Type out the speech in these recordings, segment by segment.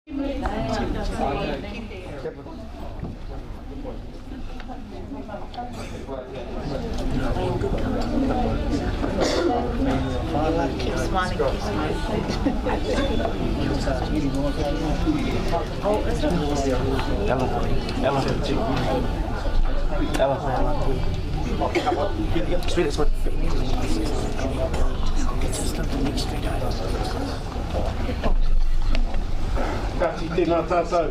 Keep smiling, keep smiling. Ella. Straight as Kati tēnā tātou.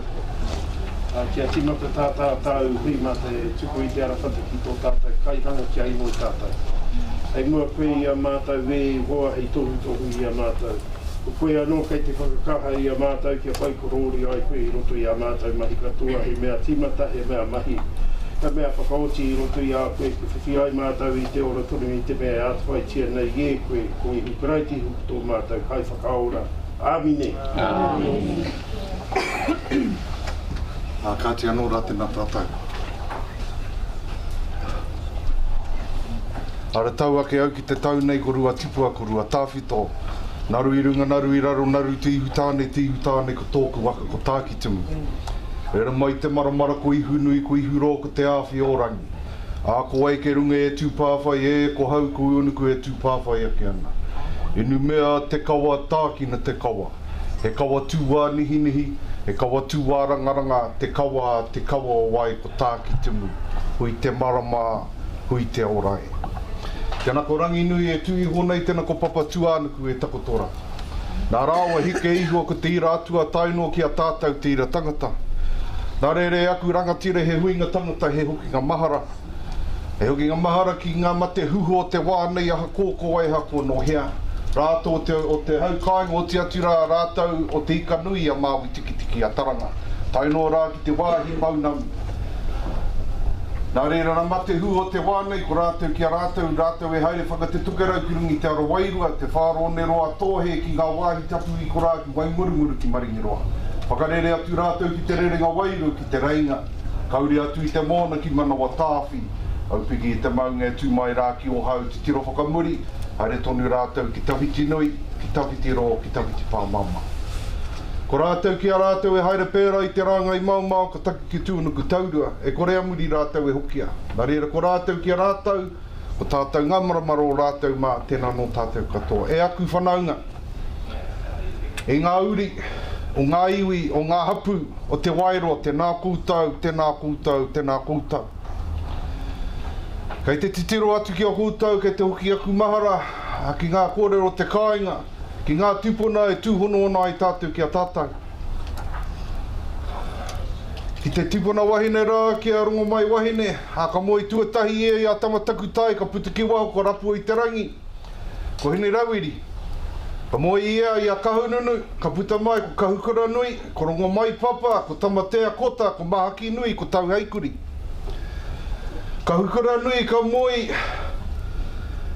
Kia tīmata tātou hui mā te tuku I te arawhata ki tō tātou kaihanga kia imo I tātou. Hei mua koe I a mātou we hoa hei tohu I a mātou. Ko koe anō kei te whakakaha I a mātou kia whai korori ai koe I roto I a mātou mahi katoa he mea tīmata he mea mahi. Ka mea whakaoti I roto I a koe ki whiwhi ai mātou I te ora tonu I te mea atwhai tia nei e koe ko I hukuraiti huku tō mātou kai whakaora. Āmine. Āmine. Kāti anō rā tēnā tātou. Ara tau ake au ki te tau nei korua tipua korua tāwhito. Naru I runga, naru I raro, naru I tihu tāne ko tōku waka ko tāki tumu. Era mai te maramara ko ihu nui ko ihu rō ko te āwhi orangi. A ko ai ke runga e tūpāwhai e ko hau ko unuku e tūpāwhai ake ana. Inu mea te kawa tākina te kawa. He kawa tūwā nihi, he kawa tūwā rangaranga, te kawa o wai ko tāki tumu. Hui te marama, hui te orai. Tēnā ko rangi nui e tui honei tēnā ko papa tuānuku e takotora. Nā rāua hike ihua ko Tira atua taino ki a tātou Tira tangata. Nā rere aku rangatira he huinga tangata he hoki ngā mahara. He hoki ngā mahara ki ngā mate huho te wānei aha kōko ai hako no hea. Rātou o te haukainga o te atura rātou o te ika nui a māwi tiki a taranga. Taino rā ki te wāhi maunam. Nā reira na mate hu o te wānei ko rātou ki a rātou e haere whakate tukerau ki rungi te aro Wairoa, te whārone roa tōhe ki ngā wāhi tapu I ko rā ki waimurumuru ki Maringiroa. Whakarere atu rātou ki te rerenga Wairoa ki te reinga. Kauri atu I te mōna ki manawa tāwhi. Au piki I te maunga e tū mai rā ki o hau te tiro whakamuri. Haere tonu rātou ki tawhiti nui, ki tawhiti rō, ki tawhiti whāmama. Ko rātou ki a rātou e haere pēra I te ranga I mau ka taki ki tūnuku taurua, e kore amuri rātou e hokia. Nā reira ko rātou ki a rātou, ko tātou ngamaramaro rātou mā tēnā no tātou katoa. E aku whanaunga, e ngā uri, o ngā iwi, o ngā hapu, o te Wairoa, tēnā kūtau, tēnā kūtau, tēnā kūtau. Kei te titiro atu ki a kūtau, kei te hoki aku mahara, ki ngā kōrero te kāinga, ki ngā tupuna e tūhono ona I tātou ki a tātou. Ki te tupuna wahine rā ki a rongo mai wahine, a ka moi tuatahi e I a tamataku tai, ka putu ki waho, ko rapu I te rangi, ko hine rauiri. Ka moi ia I a kahununu, ka puta mai, ko kahukura nui, ko rongo mai papa, ko tamatea kota, ko mahaki nui, ko tau haikuri. Ka hukura nui ka moi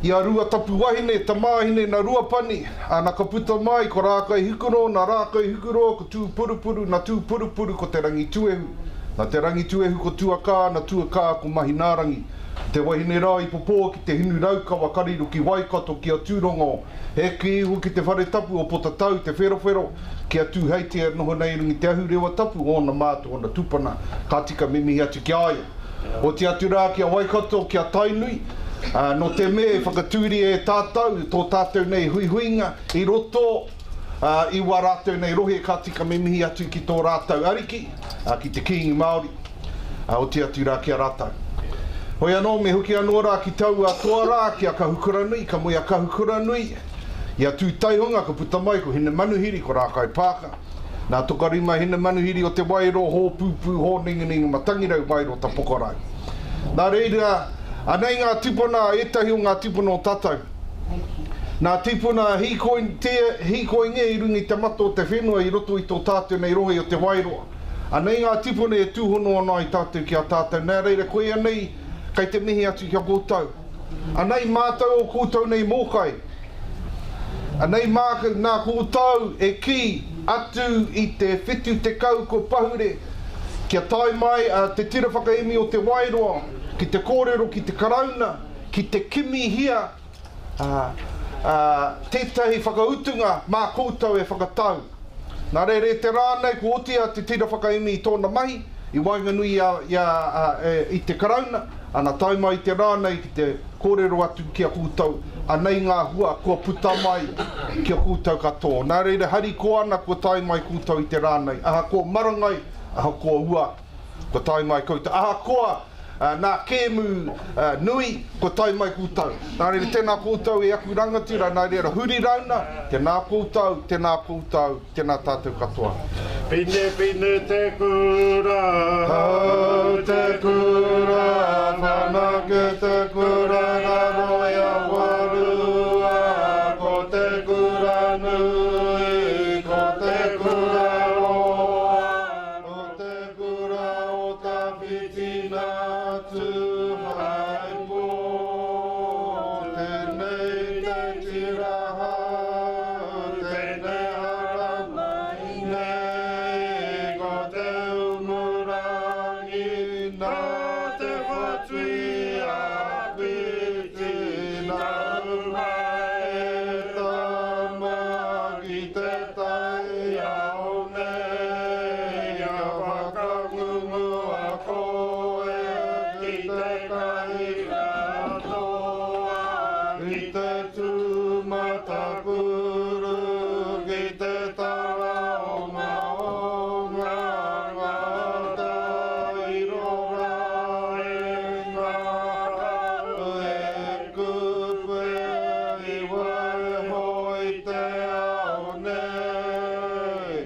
I a rua tapu wahine, ta māhine na rua pani. Ana ka puta mai ko rākai hukuro, na rākai hukuro ko tū purupuru, na tū purupuru ko te rangi tuehu. Na te rangi tuehu ko tuakā, na tuakā ko mahinārangi. Te wahine rā I popō ki te hinu raukawa kariru ki Waikato ki a tūrongo. He ki ihu ki te whare tapu o potatau, te wherowhero, ki a tū heitea noho nei rungi te ahu rewa tapu o na mātu o na tupana. Ka tika mimihi atu ki aia. O te atu rā ki a Waikato ki a Tainui, no te me whakatūri e tātou, tō tātou nei huihuinga, I roto, I wā rātou nei rohe ka tika mimihi atu ki tō rātou ariki, ki te kiingi Māori, o te atu rā ki a rātou. Hoi anō me huki anō rā ki tau a toa rā ki a kahukura nui, ka moi a kahukura nui, I a tū taihonga ka puta mai ko hine manuhiri ko rākai pāka. Nā tokarima hine manuhiri o te Wairoa, hō pūpū, hō ningininga, matangirau Wairoa ta pokorai. Nā reira, anei ngā tipuna, etahi o ngā tipuna o tātou. Nā tipuna hikoinge I rungi te mato o te whenua I roto I tō tātou nei rohe o te Wairoa. Anei ngā tipuna e tūhono ana I tātou ki a tātou. Nā reira koe anei, kei te mihi atu ki a kōtau. Anei mātou o kōtau nei mōkai. Anei nā kōtau e ki atu I te whitu te kau ko pahure. Kia tai mai te Tira Whakaemi o te Wairoa, ki te kōrero, ki te karauna, ki te kimi hia, tētahi whakautunga mā kōtau e whakatau. Nā reire te rānei, ko otia te tira whakaimi I tōna mahi, I wainganui I te karauna, ana tauma I te rānei ki te kōrero atu ki a kūtau, anei ngā hua kua puta mai ki a kūtau katoa. Nā reire hari ko ana kua tai mai kūtau I te rānei, aha ko marangai, aha ko ua, kua tai mai kūtau, aha koa nā kēmu nui, ko tai mai kūtau. Nā reire tēnā kūtau E aku rangatira, nā reire huri rauna, tēnā kūtau, tēnā tātou katoa. Pine te kura, hau te kura, whanake te kura, ngā roia warua, ko te kura nui, ko te kura roa, ko te kura o ta whitina tu haipo, tēnei te tira hau, tēnei hara mai nei, ko te umurangi, nā te whatui a piti, nā mai tama ki te tai au nei, a whakangungu a koe, ki te kai katoa, ki te tūmata kuru, ki te tara o maonga, ngata I rora ngā kupe I waiho I te ao nei.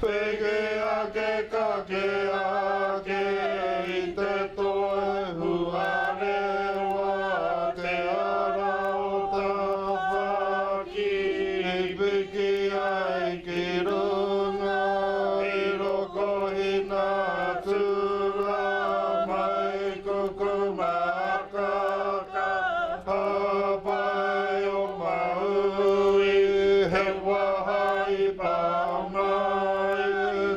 Peke ake kake ake I te toe huarewa, te ara o ta whaki, I piki ai ki runga, I roko hina tura, mai kuku makaka, hapai o maui, he wahai pāmai,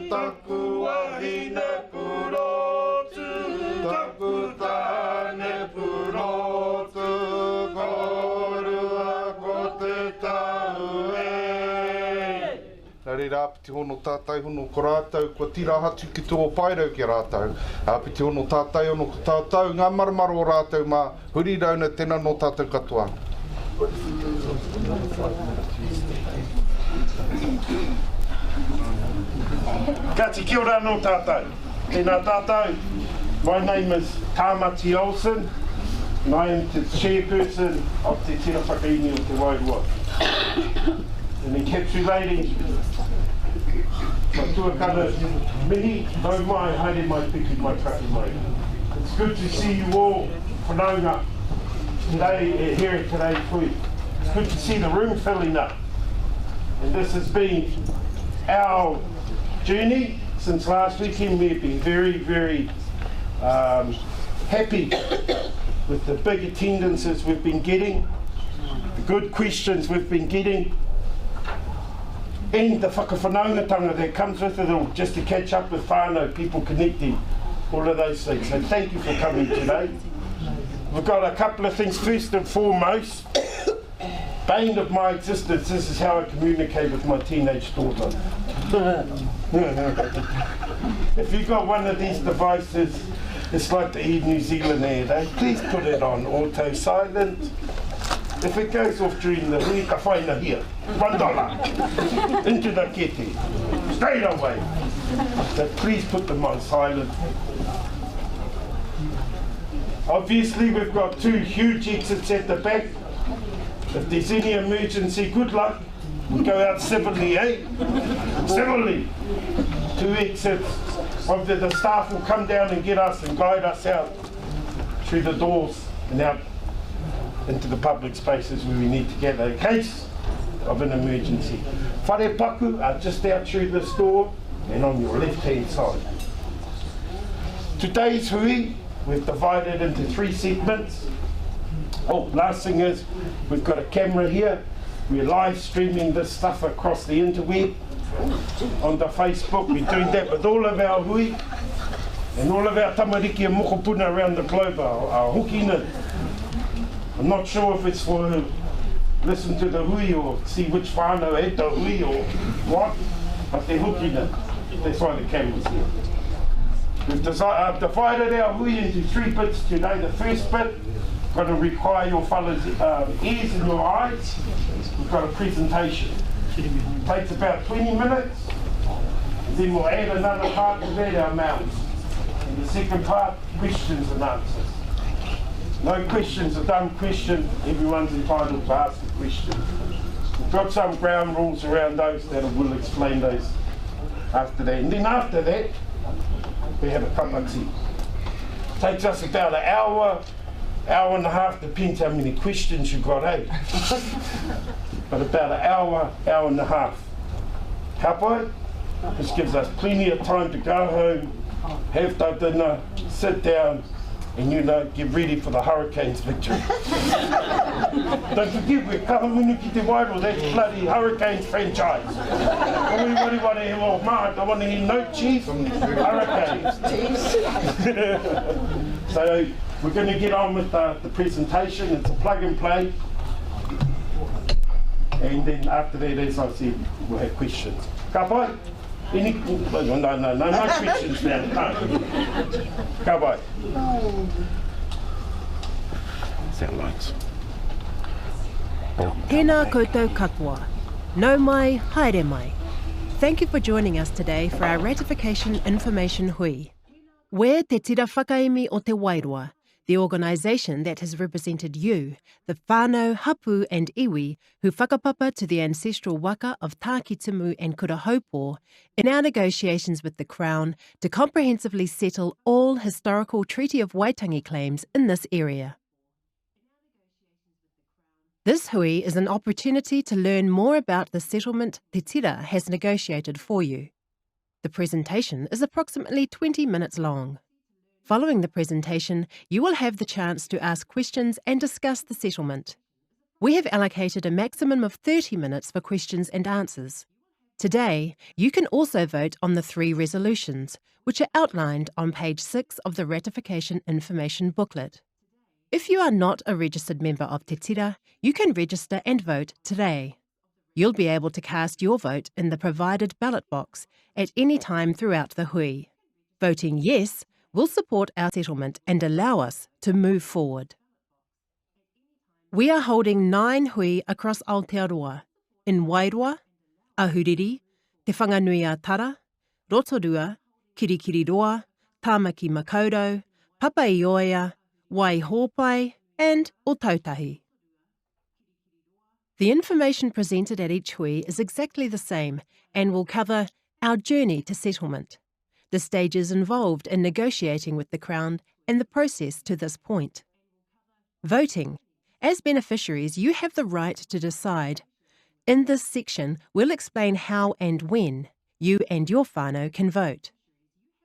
taku wahine purotu, taku tāne purotu, korua ko te tau e. Nā reira piti hono tātai hono ko rātou, kua tira hatu ki tō pairau ki rātou. Piti hono tātai hono ko tātou, ngā maramaro o rātou mā huri rauna tēnā no tātou katoa. Kati kia ora no tātou. Tēnā tātou. My name is Tamati Olsen, and I am the chairperson of Te Tira Whakaemi o Te Wairoa. And encapsulating my tuakana mihi, no mai, haere mai piki mai traki mai. It's good to see you all whanaunga today, here today too. It's good to see the room filling up. And this has been our journey since last weekend. We've been very, very happy with the big attendances we've been getting, the good questions we've been getting, and the whakawhanaungatanga that comes with it all, just to catch up with whānau, people connecting, all of those things. So thank you for coming today. We've got a couple of things. First and foremost, bane of my existence, this is how I communicate with my teenage daughter. If you've got one of these devices, it's like the Air New Zealand ad, eh? Please put it on auto silent. If it goes off during the week, I find it here. $1 into the kitty, straight away. So please put them on silent. Obviously, we've got two huge exits at the back. If there's any emergency, good luck. We go out civilly, eh? Civilly. Two exits. Obviously, the staff will come down and get us and guide us out through the doors and out into the public spaces where we need to gather in case of an emergency. Whare paku are just out through this door and on your left-hand side. Today's hui, we've divided into 3 segments. Oh, last thing is, we've got a camera here. We're live streaming this stuff across the interweb on the Facebook. We're doing that with all of our hui and all of our tamariki and mokopuna around the globe, our hukina. I'm not sure if it's for listen to the hui or see which whānau had the hui or what, but they're hooking it. That's why the camera's here. We've divided our hui into 3 bits today. The first bit going to require your fellas' ears and your eyes. We've got a presentation. It takes about 20 minutes. Then we'll add another part to that, our mouths. And the second part, questions and answers. No questions, a dumb question. Everyone's entitled to ask a question. We've got some ground rules around those that we'll explain those after that. And then after that, we have a kapati. Takes us about an hour, hour and a half, depends how many questions you've got, eh? But about an hour, hour and a half. Kapai, this gives us plenty of time to go home, have our dinner, sit down, and get ready for the Hurricanes victory. Don't forget, we're coming ki te Wairoa, that's bloody Hurricanes franchise. I want to hear no Chiefs, Hurricanes. So we're going to get on with the presentation. It's a plug and play. And then after that, as I said, we'll have questions. Ka pai? No questions now. No. Ka pai? Sound lights. Tēnā koutou katoa. Nau mai, haere mai. Thank you for joining us today for our Ratification Information Hui. We're Te Tira Whakaemi o Te Wairoa, the organisation that has represented you, the whānau, hapu and iwi, who whakapapa to the ancestral waka of Tākitimu and Kurahaupo in our negotiations with the Crown to comprehensively settle all historical Treaty of Waitangi claims in this area. This hui is an opportunity to learn more about the settlement Te Tira has negotiated for you. The presentation is approximately 20 minutes long. Following the presentation, you will have the chance to ask questions and discuss the settlement. We have allocated a maximum of 30 minutes for questions and answers. Today, you can also vote on the 3 resolutions, which are outlined on page 6 of the Ratification Information Booklet. If you are not a registered member of Te Tira, you can register and vote today. You'll be able to cast your vote in the provided ballot box at any time throughout the hui. Voting yes will support our settlement and allow us to move forward. We are holding 9 hui across Aotearoa, in Wairoa, Ahuriri, Te Whanganui a Tara, Rotorua, Kirikiriroa, Tāmaki Makaurau, Papaioea, Waihopai and Otautahi. The information presented at each hui is exactly the same and will cover our journey to settlement, the stages involved in negotiating with the Crown and the process to this point. Voting. As beneficiaries, you have the right to decide. In this section, we'll explain how and when you and your whānau can vote.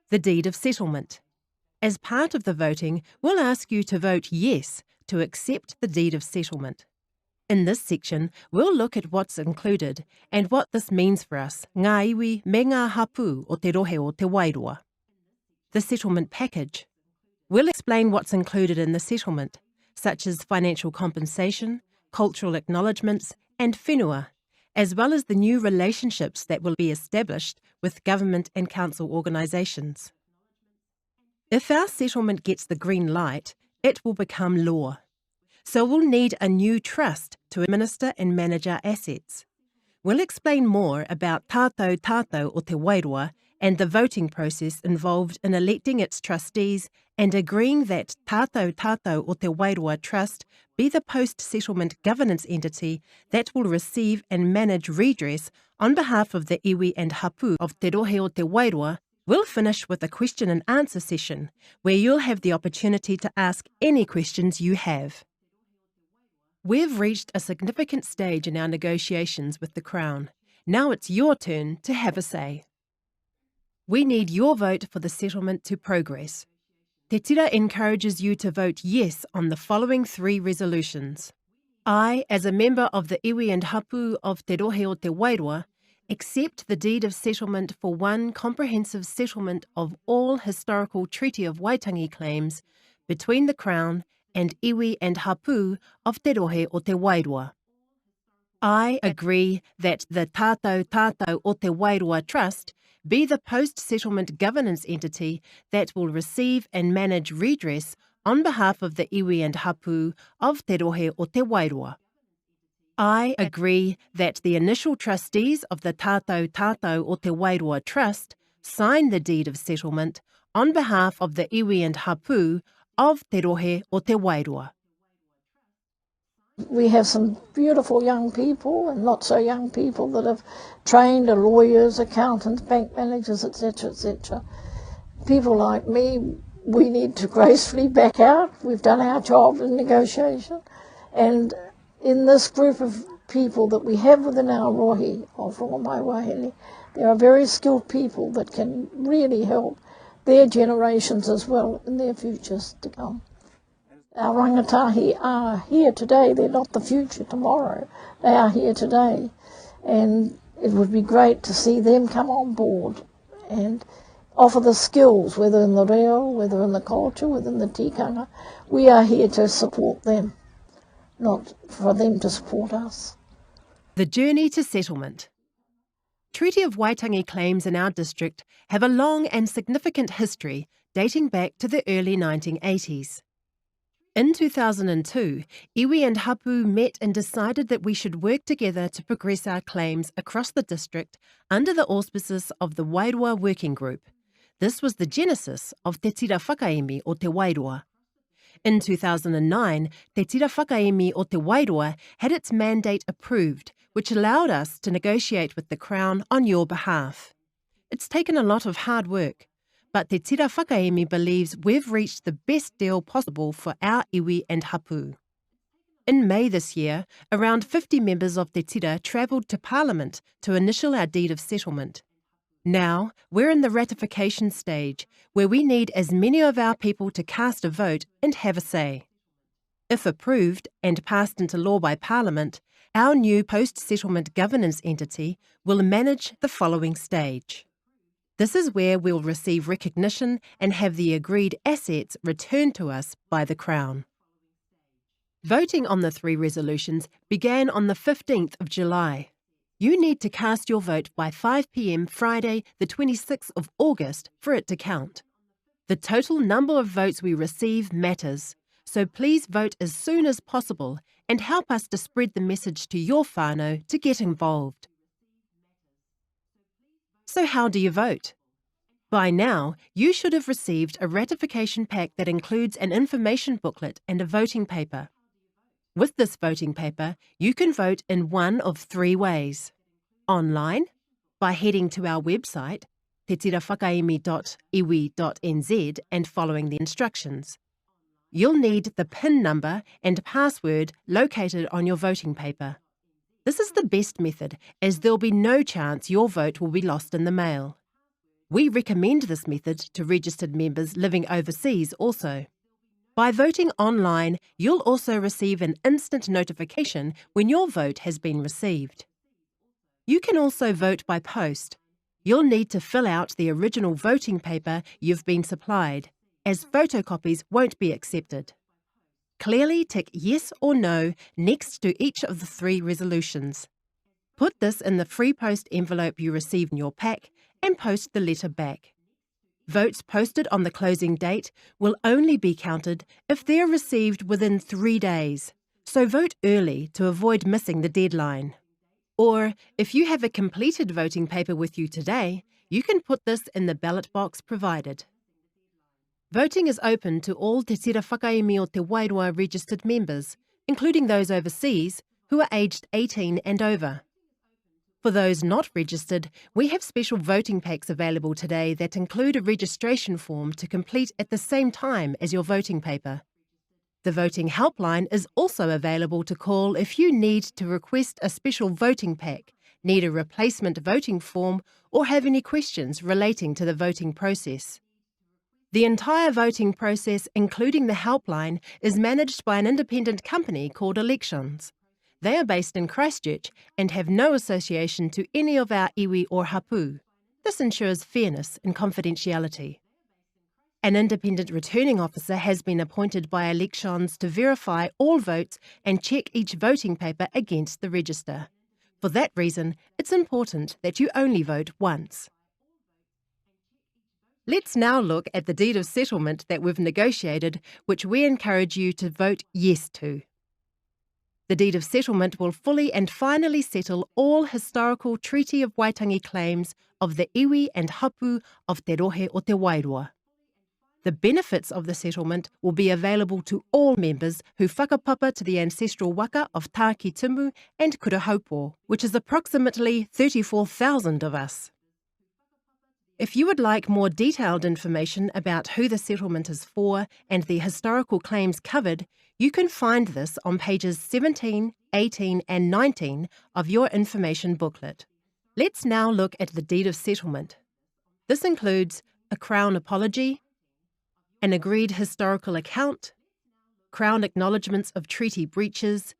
The deed of settlement. As part of the voting, we'll ask you to vote yes to accept the deed of settlement. In this section, we'll look at what's included and what this means for us, ngā iwi me ngā hapu o te rohe o te Wairoa. The settlement package. We'll explain what's included in the settlement, such as financial compensation, cultural acknowledgements, and whenua, as well as the new relationships that will be established with government and council organisations. If our settlement gets the green light, it will become law. So we'll need a new trust to administer and manage our assets. We'll explain more about tātou o te Wairoa and the voting process involved in electing its trustees and agreeing that tātou o te Wairoa Trust be the post-settlement governance entity that will receive and manage redress on behalf of the iwi and hapu of te rohe o te Wairoa. We'll finish with a question and answer session where you'll have the opportunity to ask any questions you have. We've reached a significant stage in our negotiations with the Crown. Now it's your turn to have a say. We need your vote for the settlement to progress. Te Tira encourages you to vote yes on the following 3 resolutions. I, as a member of the iwi and hapu of te rohe o te Wairoa, accept the deed of settlement for one comprehensive settlement of all historical Treaty of Waitangi claims between the Crown and iwi and hapu of te rohe o te Wairoa. I agree that the Tātou o Te Wairoa Trust be the post-settlement governance entity that will receive and manage redress on behalf of the iwi and hapu of Te Rohe o Te Wairoa. I agree that the initial trustees of the Tātou o Te Wairoa Trust sign the deed of settlement on behalf of the iwi and hapu of Te Rohe o Te Wairoa. We have some beautiful young people and not so young people that have trained as lawyers, accountants, bank managers, etc., etc. People like me, we need to gracefully back out. We've done our job in negotiation. And in this group of people that we have within our rohi of Rongamai Wahine, there are very skilled people that can really help their generations as well in their futures to come. Our rangatahi are here today. They're not the future tomorrow. They are here today. And it would be great to see them come on board and offer the skills, whether in the reo, whether in the culture, whether in the tikanga. We are here to support them, not for them to support us. The journey to settlement. Treaty of Waitangi claims in our district have a long and significant history dating back to the early 1980s. In 2002, iwi and hapu met and decided that we should work together to progress our claims across the district under the auspices of the Wairoa Working Group. This was the genesis of Te Tira Whakaemi o Te Wairoa. In 2009, Te Tira Whakaemi o Te Wairoa had its mandate approved, which allowed us to negotiate with the Crown on your behalf. It's taken a lot of hard work, but Te Tira Whakaemi believes we've reached the best deal possible for our iwi and hapu. In May this year, around 50 members of Te Tira travelled to Parliament to initial our deed of settlement. Now, we're in the ratification stage, where we need as many of our people to cast a vote and have a say. If approved and passed into law by Parliament, our new post-settlement governance entity will manage the following stage. This is where we'll receive recognition and have the agreed assets returned to us by the Crown. Voting on the 3 resolutions began on the 15th of July. You need to cast your vote by 5 p.m. Friday, the 26th of August, for it to count. The total number of votes we receive matters, so please vote as soon as possible and help us to spread the message to your whānau to get involved. So how do you vote? By now, you should have received a ratification pack that includes an information booklet and a voting paper. With this voting paper, you can vote in one of 3 ways. Online, by heading to our website, tetirawhakaemi.iwi.nz, and following the instructions. You'll need the PIN number and password located on your voting paper. This is the best method, as there'll be no chance your vote will be lost in the mail. We recommend this method to registered members living overseas also. By voting online, you'll also receive an instant notification when your vote has been received. You can also vote by post. You'll need to fill out the original voting paper you've been supplied, as photocopies won't be accepted. Clearly tick yes or no next to each of the 3 resolutions. Put this in the free post envelope you receive in your pack and post the letter back. Votes posted on the closing date will only be counted if they are received within 3 days, so vote early to avoid missing the deadline. Or, if you have a completed voting paper with you today, you can put this in the ballot box provided. Voting is open to all Te Tira Whakaemi o Te Wairoa registered members, including those overseas who are aged 18 and over. For those not registered, we have special voting packs available today that include a registration form to complete at the same time as your voting paper. The voting helpline is also available to call if you need to request a special voting pack, need a replacement voting form, or have any questions relating to the voting process. The entire voting process, including the helpline, is managed by an independent company called Elections. They are based in Christchurch and have no association to any of our iwi or hapu. This ensures fairness and confidentiality. An independent returning officer has been appointed by Elections to verify all votes and check each voting paper against the register. For that reason, it's important that you only vote once. Let's now look at the deed of settlement that we've negotiated, which we encourage you to vote yes to. The deed of settlement will fully and finally settle all historical Treaty of Waitangi claims of the iwi and hapu of Te Rohe o Te Wairoa. The benefits of the settlement will be available to all members who whakapapa to the ancestral waka of Tāki Timu and Kurahaupo, which is approximately 34,000 of us. If you would like more detailed information about who the settlement is for and the historical claims covered, you can find this on pages 17, 18 and 19 of your information booklet. Let's now look at the deed of settlement. This includes a Crown apology, an agreed historical account, Crown acknowledgements of treaty breaches,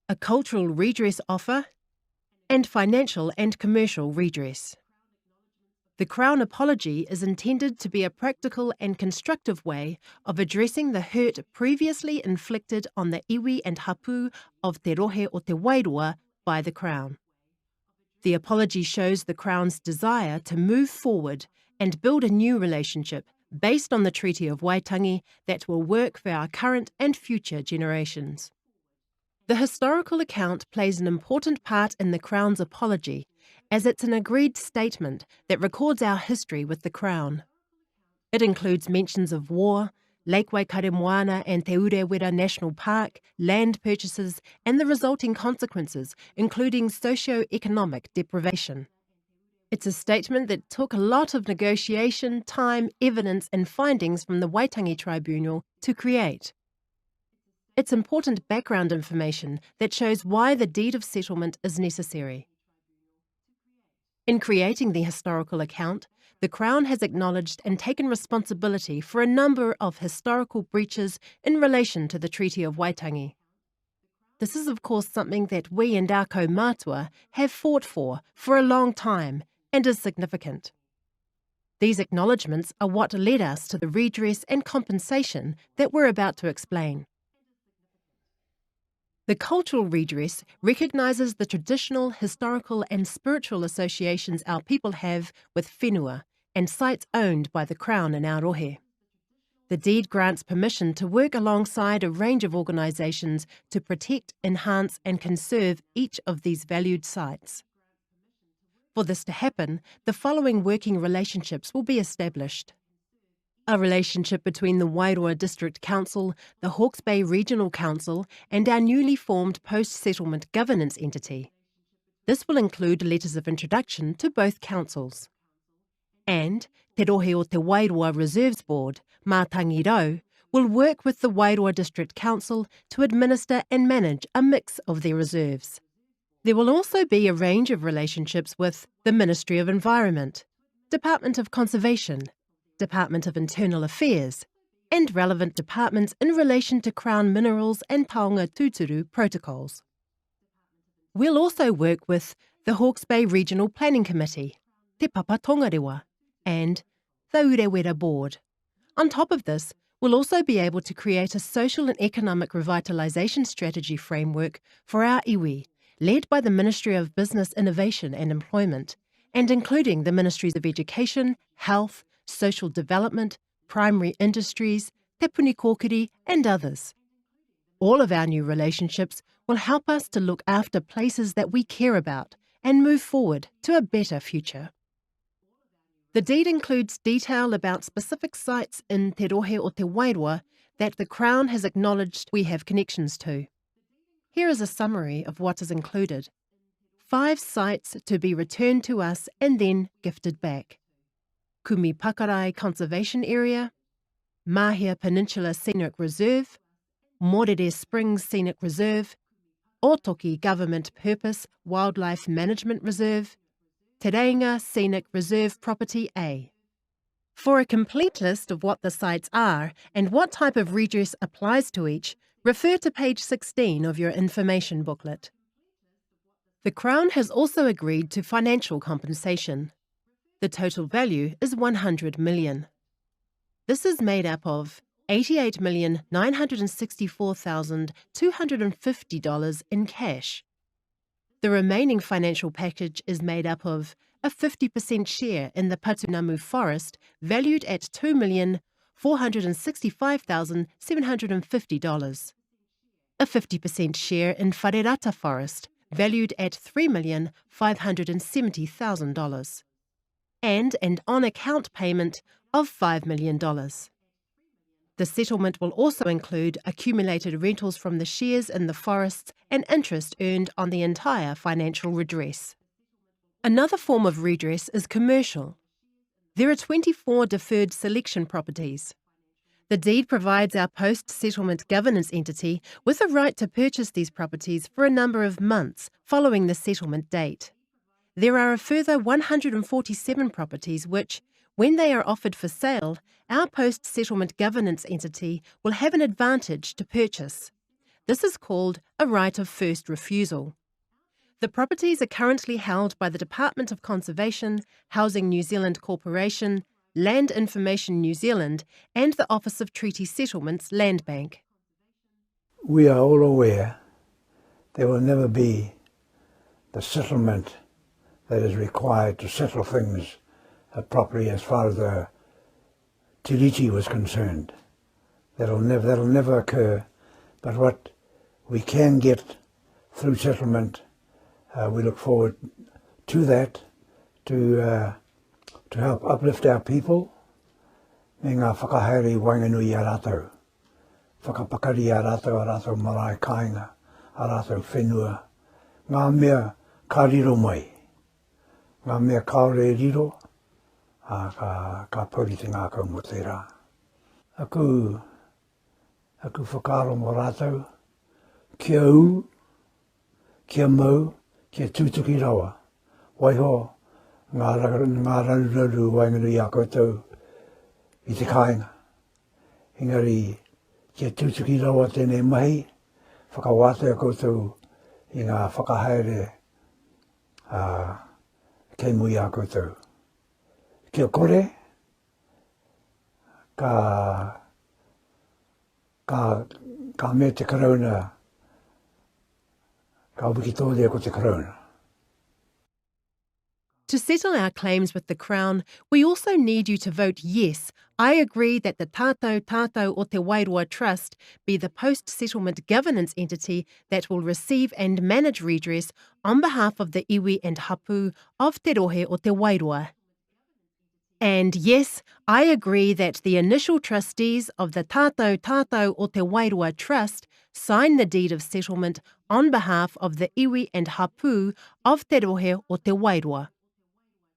a cultural redress offer, and financial and commercial redress. The Crown apology is intended to be a practical and constructive way of addressing the hurt previously inflicted on the iwi and hapu of Te Rohe o Te Wairoa by the Crown. The apology shows the Crown's desire to move forward and build a new relationship based on the Treaty of Waitangi that will work for our current and future generations. The historical account plays an important part in the Crown's apology, as it's an agreed statement that records our history with the Crown. It includes mentions of war, Lake Waikaremoana and Te Urewera National Park, land purchases, and the resulting consequences, including socio-economic deprivation. It's a statement that took a lot of negotiation, time, evidence, and findings from the Waitangi Tribunal to create. It's important background information that shows why the deed of settlement is necessary. In creating the historical account, the Crown has acknowledged and taken responsibility for a number of historical breaches in relation to the Treaty of Waitangi. This is of course something that we and our kaumātua have fought for a long time and is significant. These acknowledgements are what led us to the redress and compensation that we're about to explain. The cultural redress recognises the traditional, historical and spiritual associations our people have with whenua and sites owned by the Crown in our rohe. The deed grants permission to work alongside a range of organisations to protect, enhance and conserve each of these valued sites. For this to happen, the following working relationships will be established. A relationship between the Wairoa District Council, the Hawke's Bay Regional Council and our newly formed post-settlement governance entity. This will include letters of introduction to both councils. And Te Rohe o Te Wairoa Reserves Board, Mātangi Rau, will work with the Wairoa District Council to administer and manage a mix of their reserves. There will also be a range of relationships with the Ministry of Environment, Department of Conservation, Department of Internal Affairs, and relevant departments in relation to Crown Minerals and Taonga Tūturu protocols. We'll also work with the Hawke's Bay Regional Planning Committee, Te Papa Tongarewa, and the Urewera Board. On top of this, we'll also be able to create a social and economic revitalisation strategy framework for our iwi, led by the Ministry of Business, Innovation and Employment, and including the Ministries of Education, Health, Social Development, Primary Industries, Te Punikōkiri and others. All of our new relationships will help us to look after places that we care about and move forward to a better future. The deed includes detail about specific sites in Te Rohe o Te Wairoa that the Crown has acknowledged we have connections to. Here is a summary of what is included. 5 sites to be returned to us and then gifted back. Kumi Pakarai Conservation Area, Mahia Peninsula Scenic Reserve, Morere Springs Scenic Reserve, Otoki Government Purpose Wildlife Management Reserve, Te Reinga Scenic Reserve Property A. For a complete list of what the sites are and what type of redress applies to each, refer to page 16 of your information booklet. The Crown has also agreed to financial compensation. The total value is $100 million. This is made up of $88,964,250 in cash, The remaining financial package is made up of a 50% share in the Patunamu forest valued at $2,465,750, a 50% share in Wharerata forest valued at $3,570,000, and an on-account payment of $5 million. The settlement will also include accumulated rentals from the shares in the forests and interest earned on the entire financial redress. Another form of redress is commercial. There are 24 deferred selection properties. The deed provides our post-settlement governance entity with a right to purchase these properties for a number of months following the settlement date. There are a further 147 properties which, when they are offered for sale, our post-settlement governance entity will have an advantage to purchase. This is called a right of first refusal. The properties are currently held by the Department of Conservation, Housing New Zealand Corporation, Land Information New Zealand and the Office of Treaty Settlements Land Bank. We are all aware there will never be the settlement that is required to settle things properly as far as the Tiriti was concerned. That'll never occur, but what we can get through settlement, we look forward to that, to help uplift our people. Me ngā whakahaere wainganui a rātou, whakapakari a rātou marae kāinga, a rātou whenua, ngā mea ka riro mai, ngā mea kaore riro, ka pauriti ngā kau mo te rā. Aku whakaaro mō rātou, kia u, kia mau, kia tūtuki rawa, waiho, ngā raruraru wainganui a koutou i te kāinga. Engari, kia tūtuki rawa tēnei mahi, whakawāte a koutou i ngā whakahaere kei mui a koutou. Kia kore, ka me te karauna, ka wikitōria ko te karauna. To settle our claims with the Crown, we also need you to vote yes. I agree that the Tātou o te Wairoa Trust be the post-settlement governance entity that will receive and manage redress on behalf of the iwi and hapu of te rohe o te Wairoa. And yes, I agree that the initial trustees of the Tātou o te Wairoa Trust sign the deed of settlement on behalf of the iwi and hapu of te rohe o te Wairoa.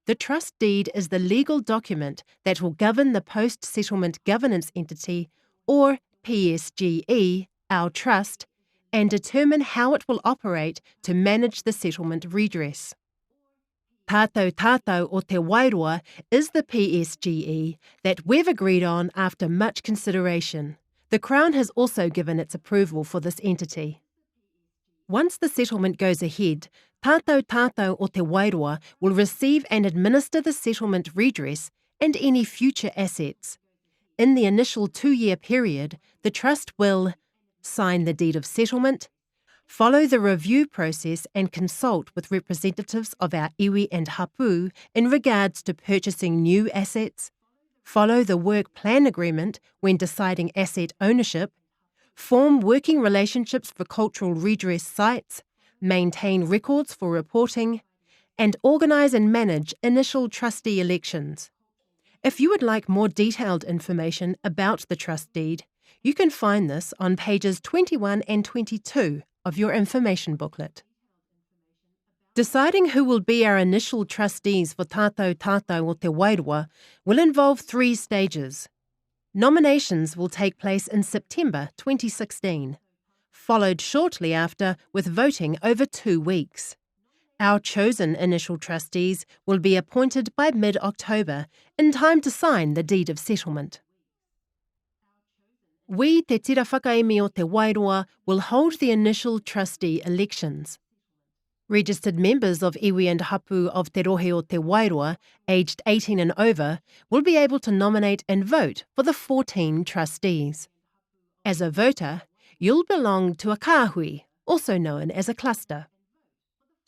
The trust deed is the legal document that will govern the post-settlement governance entity, or PSGE, our trust, and determine how it will operate to manage the settlement redress. Tātou o te Wairoa is the PSGE that we've agreed on after much consideration. The Crown has also given its approval for this entity. Once the settlement goes ahead, Tātou o te Wairoa will receive and administer the settlement redress and any future assets. In the initial 2-year period, the Trust will sign the deed of settlement, follow the review process and consult with representatives of our iwi and hapu in regards to purchasing new assets, follow the work plan agreement when deciding asset ownership, form working relationships for cultural redress sites, maintain records for reporting, and organise and manage initial trustee elections. If you would like more detailed information about the trust deed, you can find this on pages 21 and 22 of your information booklet. Deciding who will be our initial trustees for Tātou o te Wairoa will involve 3 stages. Nominations will take place in September 2016, followed shortly after with voting over 2 weeks. Our chosen initial trustees will be appointed by mid-October in time to sign the deed of settlement. We, te Tira Whakaemi o te Wairoa, will hold the initial trustee elections. Registered members of iwi and hapu of te rohe o te Wairoa, aged 18 and over, will be able to nominate and vote for the 14 trustees. As a voter, you'll belong to a kāhui, also known as a cluster.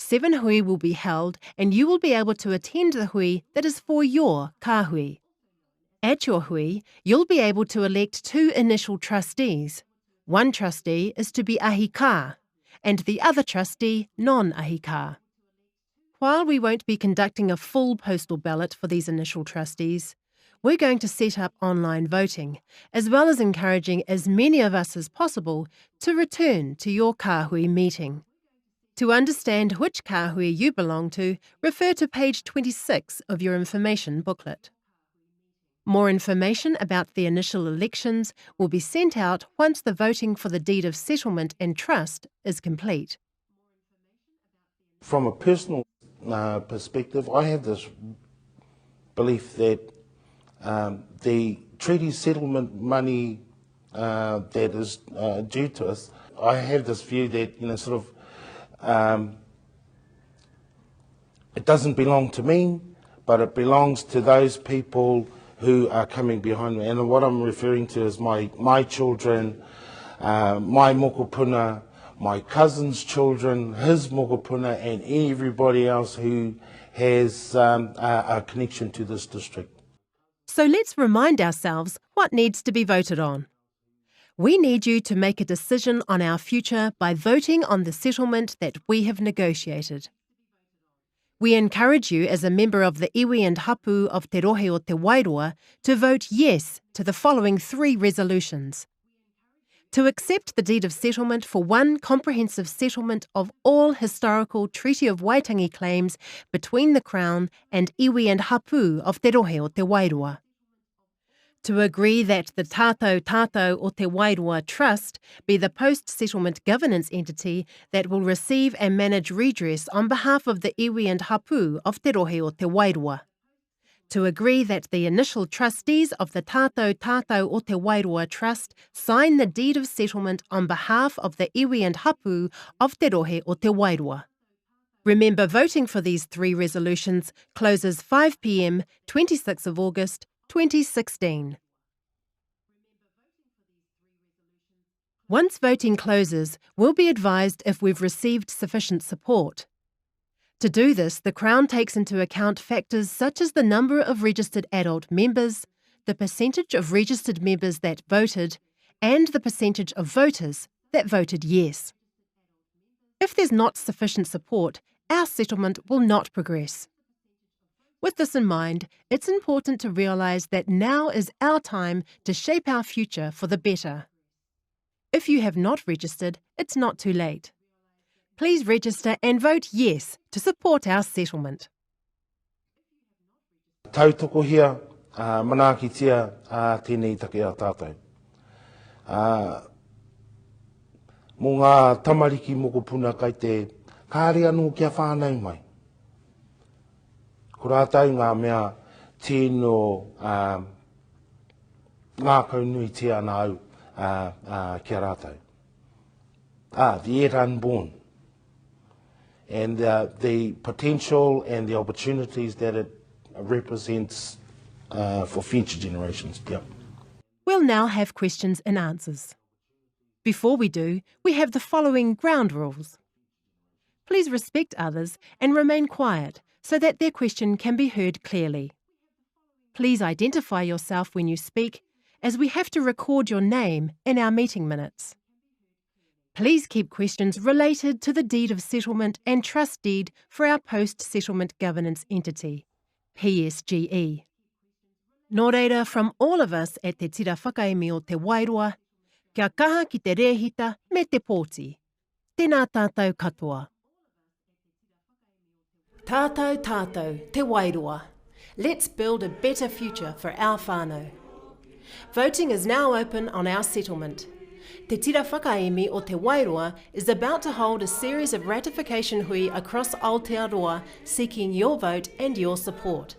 7 hui will be held and you will be able to attend the hui that is for your kāhui. At your hui, you'll be able to elect 2 initial trustees. One trustee is to be ahi kā, and the other trustee non-ahi kā. While we won't be conducting a full postal ballot for these initial trustees, we're going to set up online voting, as well as encouraging as many of us as possible to return to your kāhui meeting. To understand which kāhui you belong to, refer to page 26 of your information booklet. More information about the initial elections will be sent out once the voting for the deed of settlement and trust is complete. From a personal perspective, I have this belief that the treaty settlement money that is due to us, I have this view that, it doesn't belong to me, but it belongs to those people who are coming behind me. And what I'm referring to is my children, my mokopuna, my cousin's children, his mokopuna, and everybody else who has a connection to this district. So let's remind ourselves what needs to be voted on. We need you to make a decision on our future by voting on the settlement that we have negotiated. We encourage you as a member of the iwi and hapu of Te Rohe o Te Wairoa to vote yes to the following 3 resolutions. To accept the deed of settlement for one comprehensive settlement of all historical Treaty of Waitangi claims between the Crown and iwi and hapu of Te Rohe o Te Wairoa. To agree that the Tātou o Te Wairoa Trust be the post-settlement governance entity that will receive and manage redress on behalf of the iwi and hapu of Te Rohe o Te Wairoa. To agree that the initial trustees of the Tātou o Te Wairoa Trust sign the deed of settlement on behalf of the iwi and hapu of Te Rohe o Te Wairoa. Remember, voting for these 3 resolutions closes 5 p.m, 26th of August, 2016. Once voting closes, we'll be advised if we've received sufficient support. To do this, the Crown takes into account factors such as the number of registered adult members, the percentage of registered members that voted, and the percentage of voters that voted yes. If there's not sufficient support, our settlement will not progress. With this in mind, it's important to realise that now is our time to shape our future for the better. If you have not registered, it's not too late. Please register and vote yes to support our settlement. Tautoko hia, manakitia tēnei take a tātou. Mō ngā tamariki mokopuna kai te kāre anō kia whānau mai. Ko rātou ngā mea tēno ngā kaunui te ana au kia rātou. The yet unborn. And the potential and the opportunities that it represents for future generations. Yep. We'll now have questions and answers. Before we do, we have the following ground rules. Please respect others and remain quiet so that their question can be heard clearly. Please identify yourself when you speak, as we have to record your name in our meeting minutes. Please keep questions related to the deed of settlement and trust deed for our post-settlement governance entity, PSGE. Nō reira, from all of us at Te Tira Whakaemi o Te Wairoa, kia kaha ki te rehita me te pōti. Tēnā tātou katoa. Tātou, Te Wairoa. Let's build a better future for our whānau. Voting is now open on our settlement. Te Tira Whakaemi o Te Wairoa is about to hold a series of ratification hui across Aotearoa seeking your vote and your support.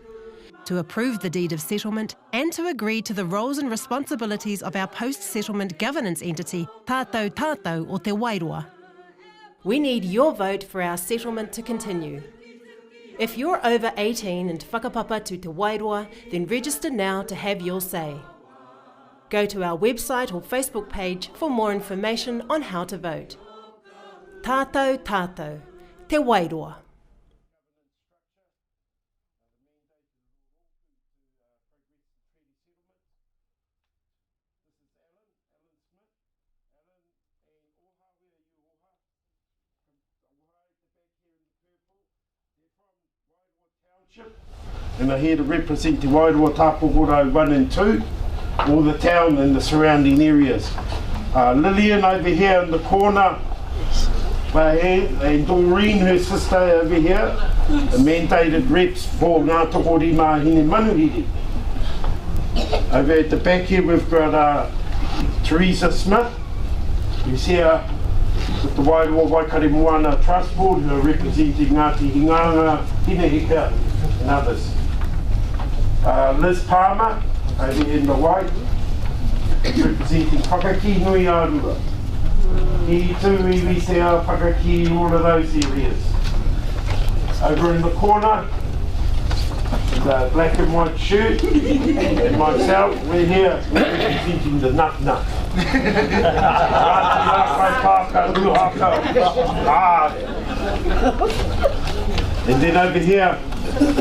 To approve the deed of settlement and to agree to the roles and responsibilities of our post-settlement governance entity, Tātou o Te Wairoa. We need your vote for our settlement to continue. If you're over 18 and whakapapa to Te Wairoa, then register now to have your say. Go to our website or Facebook page for more information on how to vote. Tātou, te Wairoa. And I'm here to represent the Wairoa Tapokoro 1 and 2, all the town and the surrounding areas. Lillian over here in the corner, and Doreen, her sister over here, the mandated reps for Ngā Tokori Mahine Manuhiri. Over at the back here we've got Teresa Smith, who's here with the Wairoa Waikare Moana Trust Board, who are representing Ngāti Hinganga, Hinehika and others. Liz Palmer, over here in the white, representing Whakaki Nui Arua. He too, we see our Whakaki, all of those areas. Over in the corner, the black and white shirt, and myself, we're here representing the Nut Nut. And then over here,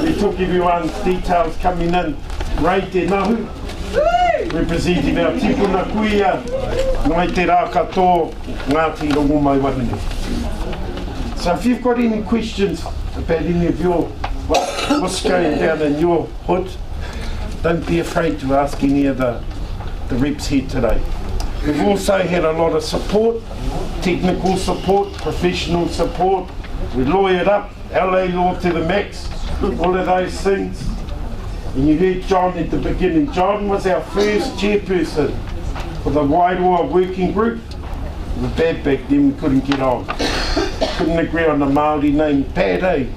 we took everyone's details coming in. Rei te Nahu, representing our tipuna kuia, Ngai te rā katoa, Ngāti Rongo mai wahine. So if you've got any questions about any of your, what's going down in your hood, don't be afraid to ask any of the reps here today. We've also had a lot of support, technical support, professional support. We lawyered up, LA law to the max, all of those things. And you heard John at the beginning. John was our first chairperson for the Wairoa working group. It was bad back then, we couldn't get on. Couldn't agree on the Māori name, Pēdei.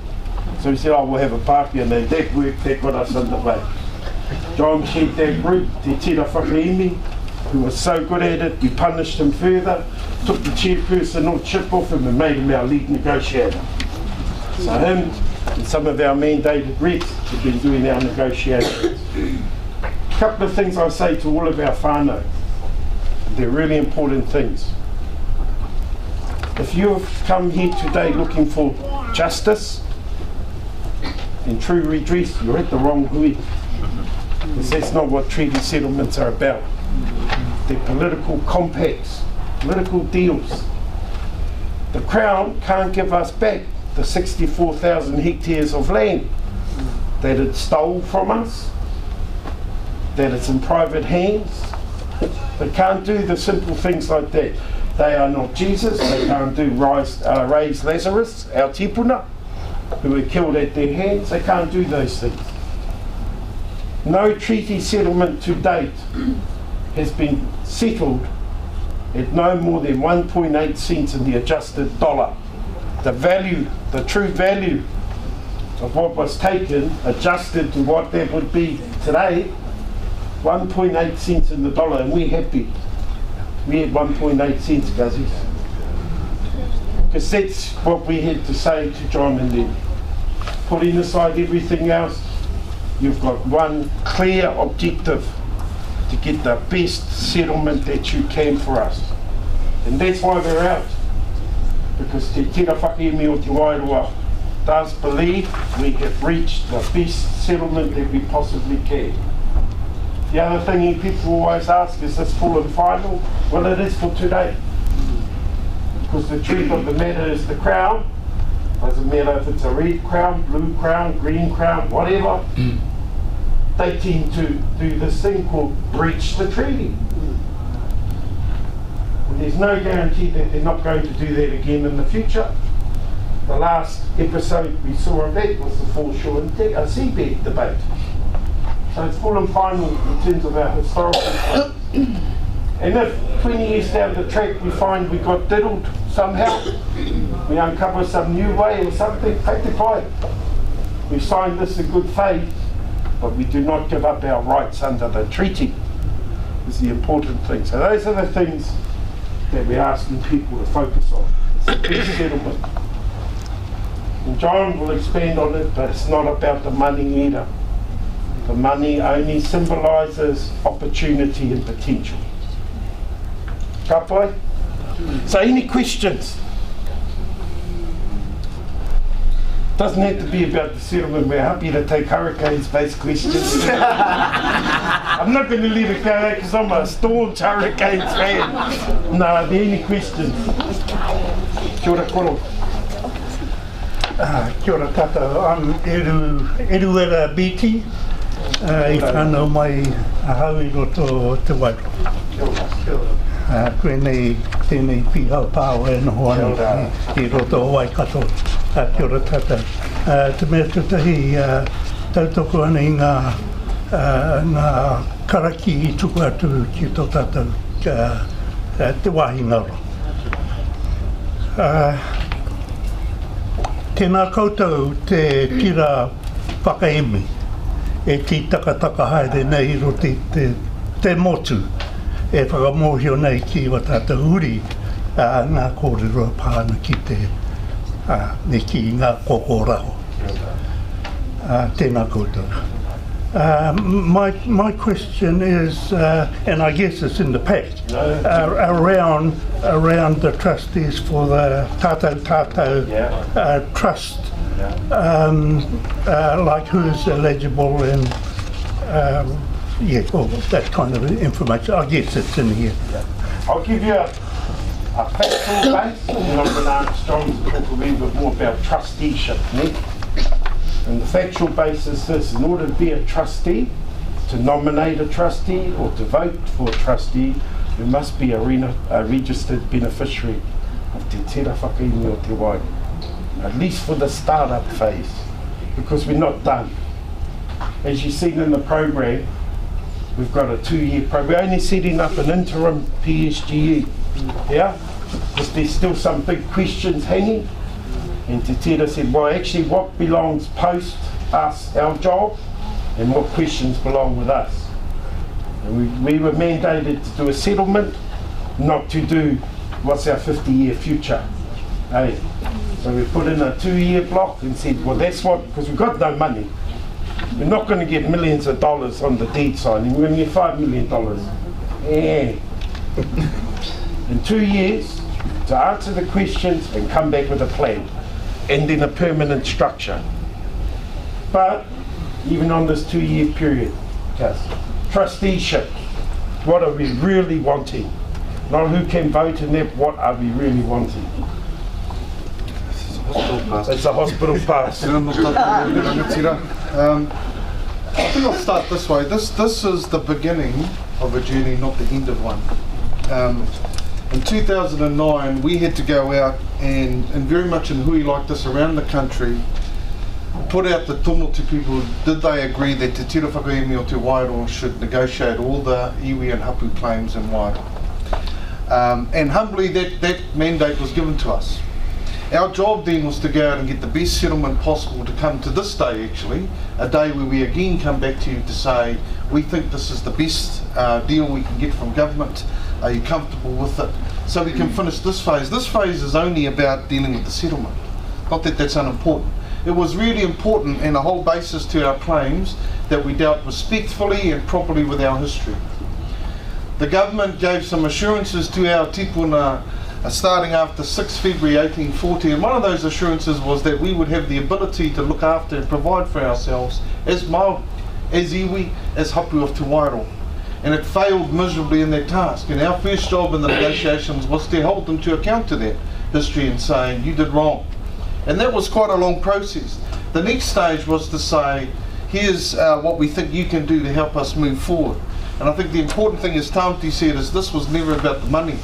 So we said, oh, we'll have a Pākehā name. That worked, that got us underway. John chaired that group, Te Tira Whakaemi, who was so good at it, we punished him further, took the chairperson or chip off him and made him our lead negotiator. So him and some of our mandated reps have been doing our negotiations. A couple of things I say to all of our whānau, they're really important things. If you've come here today looking for justice and true redress, you're at the wrong hui. Because that's not what treaty settlements are about. They're political compacts, political deals. The Crown can't give us back the 64,000 hectares of land that it stole from us, that it's in private hands. They can't do the simple things like that. They are not Jesus, they can't do raise Lazarus, our tipuna, who were killed at their hands. They can't do those things. No treaty settlement to date has been settled at no more than 1.8 cents in the adjusted dollar. The value, the true value of what was taken, adjusted to what that would be today, 1.8 cents in the dollar, and we're happy. We had 1.8 cents, Guzzies. Because that's what we had to say to John and them. Putting aside everything else, you've got one clear objective: to get the best settlement that you can for us. And that's why we're out. Because Te Tira Whakaemi o Te Wairoa does believe we have reached the best settlement that we possibly can. The other thing people always ask, is this full and final? Well, it is for today. Because the truth of the matter is the Crown, doesn't matter if it's a red crown, blue crown, green crown, whatever, they tend to do this thing called breach the treaty. And there's no guarantee that they're not going to do that again in the future. The last episode we saw of that was the foreshore and seabed debate. So it's full and final in terms of our historical point. And if 20 years down the track we find we got diddled somehow, we uncover some new way or something, take the fight. We signed this in good faith, but we do not give up our rights under the treaty, is the important thing. So those are the things that we're asking people to focus on. It's a best settlement. And John will expand on it, but it's not about the money either. The money only symbolises opportunity and potential. Ka pai? So any questions? Doesn't have to be about the settlement. We're happy to take hurricanes-based questions. I'm not going to let it go because I'm a staunch Hurricanes fan. No, are there any questions? Kia ora koro. Kia ora tātou, I'm Eruera BT, I whanau mai ahau I roto te Wairoa. Koe nei tēnei pihau pāo e noho ana I roto o Waikato. Kia ora tātou. Te mea tutahi tautoko ana I ngā karaki I tuku atu ki tō tātou te wāhi ngaro. Tēnā koutou te tira Whakaemi e ti takataka haere nei roti te motu e whakamohio nei ki wa tātou uri ngā kōrero pāna ki te ki ngā kokoraho. Tēnā koutou. My question is, and I guess it's in the pack, around the trustees for the Tātou Trust, like who's eligible and well, that kind of information. I guess it's in here. I'll give you a factual base, and I'm going to ask John to talk a little bit more about trusteeship. And the factual base is this: in order to be a trustee, to nominate a trustee or to vote for a trustee, you must be a registered beneficiary of Te Tira Whakaemi o Te Wai, at least for the start-up phase, because we're not done. As you've seen in the program, we've got a 2-year program. We're only setting up an interim PSGE, yeah? Because there's still some big questions hanging. And Te Tira said, well, actually what belongs post us, our job, and what questions belong with us. And we were mandated to do a settlement, not to do what's our 50-year future. Hey. So we put in a 2-year block and said, well, that's what, because we've got no money. We're not going to get millions of dollars on the deed signing, we're going to get $5 million. Yeah. In 2 years, to answer the questions and come back with a plan. And in a permanent structure. But even on this 2-year period, trusteeship, what are we really wanting? Not who can vote in that, what are we really wanting? It's a hospital pass. I think I'll start this way. This is the beginning of a journey, not the end of one. In 2009, we had to go out and very much in hui like this around the country, put out the tono to people. Did they agree that Te Tira Whakaemi o Te Wairoa should negotiate all the iwi and hapu claims in Wairoa? And humbly, that mandate was given to us. Our job then was to go out and get the best settlement possible to come to this day, actually, a day where we again come back to you to say, we think this is the best deal we can get from government. Are you comfortable with it? So we can finish this phase. This phase is only about dealing with the settlement. Not that that's unimportant. It was really important and a whole basis to our claims that we dealt respectfully and properly with our history. The government gave some assurances to our tipuna starting after 6 February 1840, and one of those assurances was that we would have the ability to look after and provide for ourselves as Māori, as iwi, as hapu of Te Wairoa. And it failed miserably in that task. And our first job in the negotiations was to hold them to account to that history and saying, you did wrong. And that was quite a long process. The next stage was to say, here's what we think you can do to help us move forward. And I think the important thing, as Tamati said, is this was never about the money.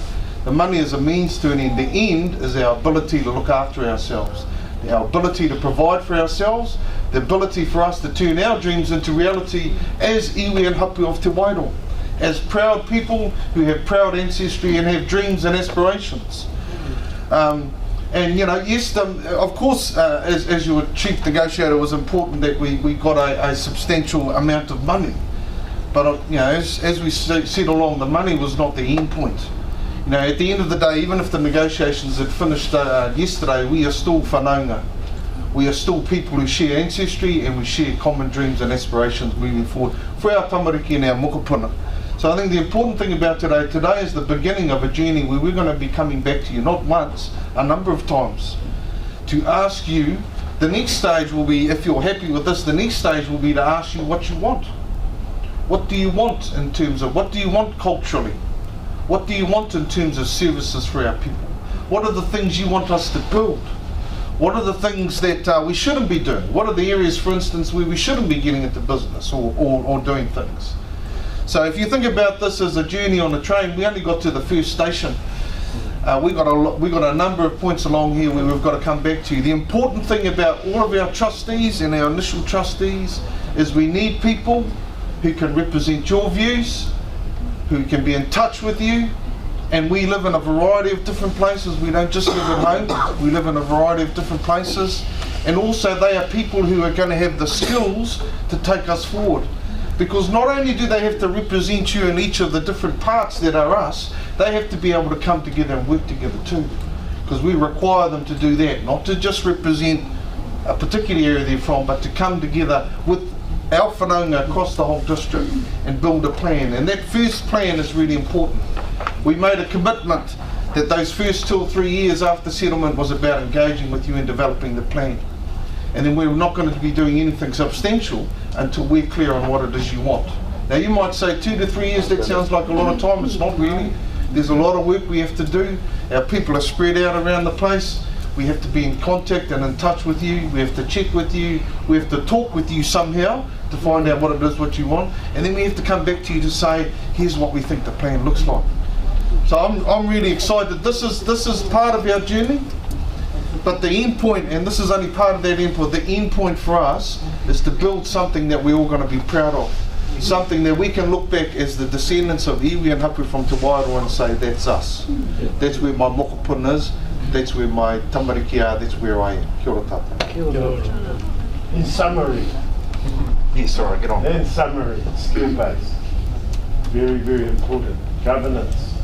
The money is a means to an end. The end is our ability to look after ourselves, our ability to provide for ourselves, the ability for us to turn our dreams into reality as iwi and hapu of Te Wairoa, as proud people who have proud ancestry and have dreams and aspirations. And you know, yes, of course, as your chief negotiator, it was important that we got a substantial amount of money. But you know, as we said along, the money was not the end point. You know, at the end of the day, even if the negotiations had finished yesterday, we are still whanaunga. We are still people who share ancestry and we share common dreams and aspirations moving forward for our tamariki and our mokopuna. So I think the important thing about today is the beginning of a journey where we're going to be coming back to you, not once, a number of times, to ask you The next stage will be, if you're happy with this, the next stage will be to ask you what you want. What do you want in terms of, what do you want culturally? What do you want in terms of services for our people? What are the things you want us to build? What are the things that we shouldn't be doing? What are the areas, for instance, where we shouldn't be getting into business or doing things? So if you think about this as a journey on a train, we only got to the first station. We got a number of points along here where we've got to come back to. The important thing about all of our trustees and our initial trustees is we need people who can represent your views, who can be in touch with you, and we live in a variety of different places. We don't just live at home, we live in a variety of different places, and also they are people who are going to have the skills to take us forward. Because not only do they have to represent you in each of the different parts that are us, they have to be able to come together and work together too. Because we require them to do that, not to just represent a particular area they're from, but to come together with our whanaunga across the whole district and build a plan. And that first plan is really important. We made a commitment that those first 2 or 3 years after settlement was about engaging with you in developing the plan. And then we're not going to be doing anything substantial until we're clear on what it is you want. Now you might say 2 to 3 years, that sounds like a lot of time. It's not really. There's a lot of work we have to do. Our people are spread out around the place. We have to be in contact and in touch with you. We have to check with you. We have to talk with you somehow to find out what it is what you want. And then we have to come back to you to say, here's what we think the plan looks like. So I'm really excited. This is part of our journey. But the end point, and this is only part of that end point, the end point for us is to build something that we're all going to be proud of. Something that we can look back as the descendants of iwi and hapu from Te Wairoa and say, that's us. That's where my mokopuna is, that's where my tamariki are, that's where I am. Kia ora tātou. Kia ora. In summary. Yes, sorry, get on. In summary, skill-based. Very, very important. Governance.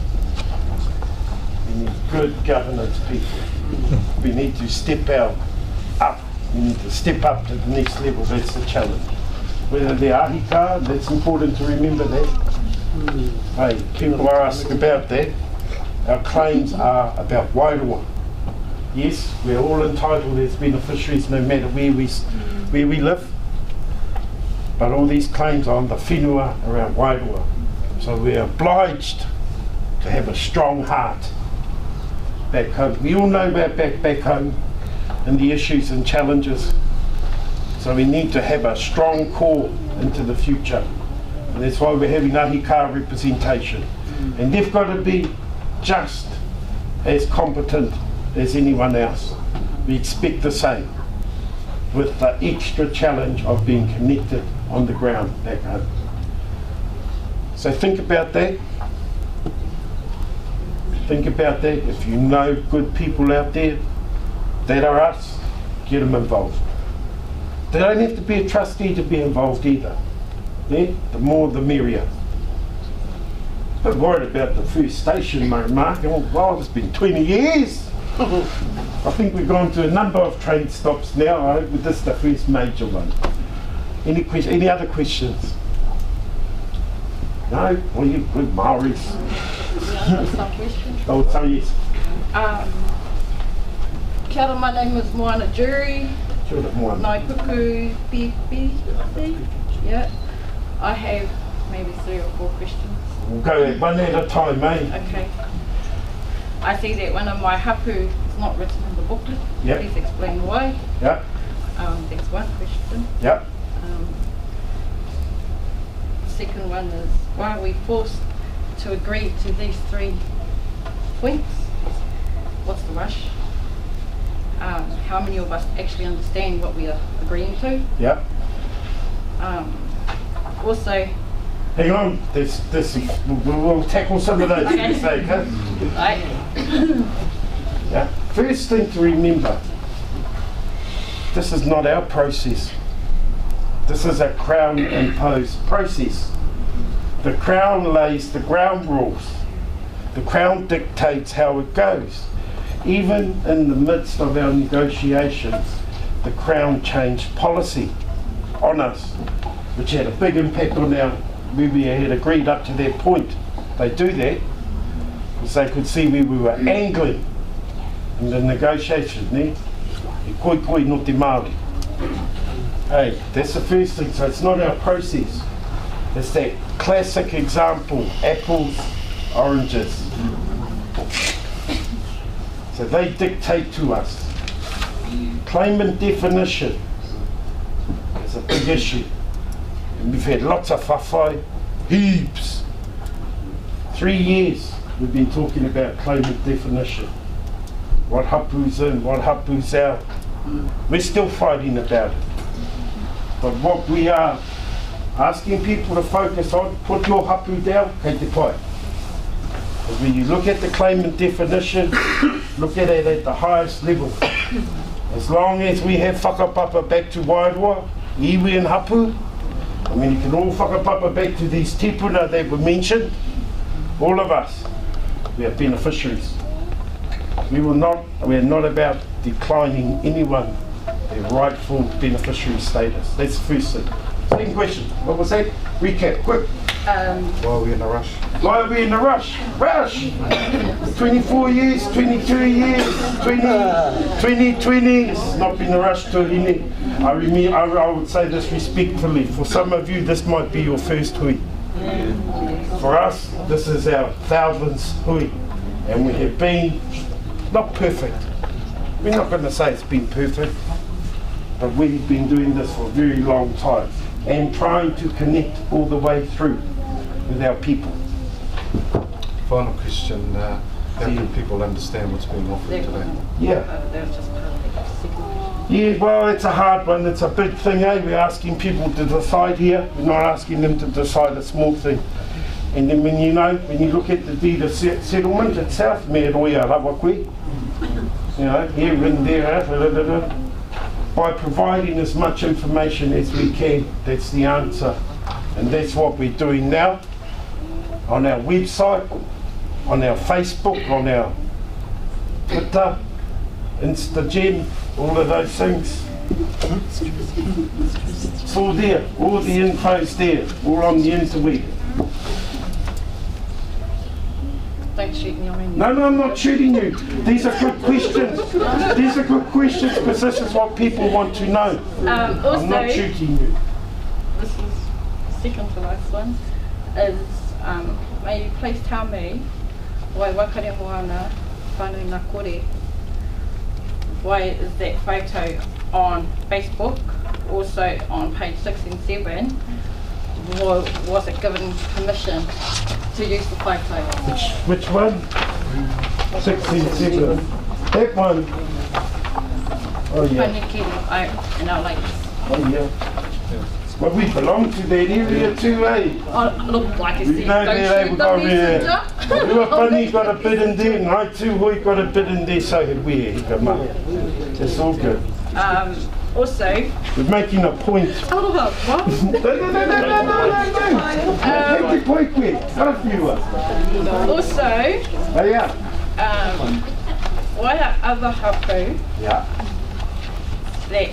We need good governance people. We need to step up. We need to step up to the next level. That's the challenge. Whether they're ahika, that's important to remember that. Hey, people are asking about that. Our claims are about Wairoa. Yes, we're all entitled as beneficiaries no matter where we live. But all these claims are on the whenua around Wairoa. So we're obliged to have a strong heart back home. We all know about back home and the issues and challenges. So we need to have a strong core into the future. And that's why we're having ahika representation. And they've got to be just as competent as anyone else. We expect the same, with the extra challenge of being connected on the ground back home. So think about that. Think about that. If you know good people out there that are us, get them involved. They don't have to be a trustee to be involved either. Yeah? The more the merrier. A bit worried about the first station, Mark. Well, it's been 20 years. I think we've gone to a number of train stops now. I hope this is the first major one. Any other questions? No? Well, you're good Maoris. Some questions. Oh, so yes. Kia ora, my name is Moana Jury. Sure, Moana. Nai puku PPC. Yeah. I have maybe 3 or 4 questions. We'll go one at a time, mate. Okay. I see that one of my hapu is not written in the booklet. Yep. Please explain why. Yep. That's one question. Yep. Second one is, why are we forced to agree to these 3 points? What's the rush? How many of us actually understand what we are agreeing to? Yep. Also, hang on, we'll tackle some of those in a sec, huh? Yeah. First thing to remember, this is not our process. This is a Crown imposed process. The Crown lays the ground rules. The Crown dictates how it goes. Even in the midst of our negotiations, the Crown changed policy on us, which had a big impact on our, where we had agreed up to that point. They do that because they could see where we were angling in the negotiations. I koi no te Māori. Hey, that's the first thing, so it's not our process. It's that classic example, apples, oranges. So they dictate to us. Claimant definition is a big issue. And we've had lots of whawhai, heaps. 3 years we've been talking about claimant definition. What hapu's in, what hapu's out. We're still fighting about it. But what we are asking people to focus on, put your hapu down, kei te pai. But when you look at the claimant definition, look at it at the highest level. As long as we have whakapapa back to Wairoa, iwi and hapu, I mean you can all whakapapa back to these tipuna that were mentioned, all of us, we are beneficiaries. We are not about declining anyone their rightful beneficiary status. That's the first thing. Second question, what was that? Recap, quick. Why are we in a rush? Why are we in a rush? Rush! 24 years, 22 years, 2020, it's not been a rush to hine. I would say this respectfully, for some of you this might be your first hui. For us, this is our 1000th hui. And we have been, not perfect. We're not going to say it's been perfect, but we've been doing this for a very long time and trying to connect all the way through with our people. Final question, how can people understand what's being offered today? Yeah, well, it's a hard one. It's a big thing, eh? We're asking people to decide here. We're not asking them to decide a small thing. And then when you look at the deed of settlement itself, me roia rawa koe, here and there, by providing as much information as we can, that's the answer. And that's what we're doing now on our website, on our Facebook, on our Twitter, Instagram, all of those things. It's all there, all the info's there, all on the interweb. Don't shoot me, I mean. No, I'm not shooting you. These are good questions. These are good questions because this is what people want to know. Also, I'm not shooting you. This is second to last one. Is may you please tell me why wakare moana whānau ngā kore? Why is that photo on Facebook, also on page 6 and 7? Was it given permission to use the photo? Which one? 67. That one. Oh yeah. In our lakes. Oh yeah. Well, we belong to that area too, eh? Oh, look like I said, You know that we've got Ruapani got a bit in there, and I too we got a bit in there, so have we. It's all good. Also, we're making a point. Oh, what? Make your point quick. Also, oh yeah. Why are other hapu that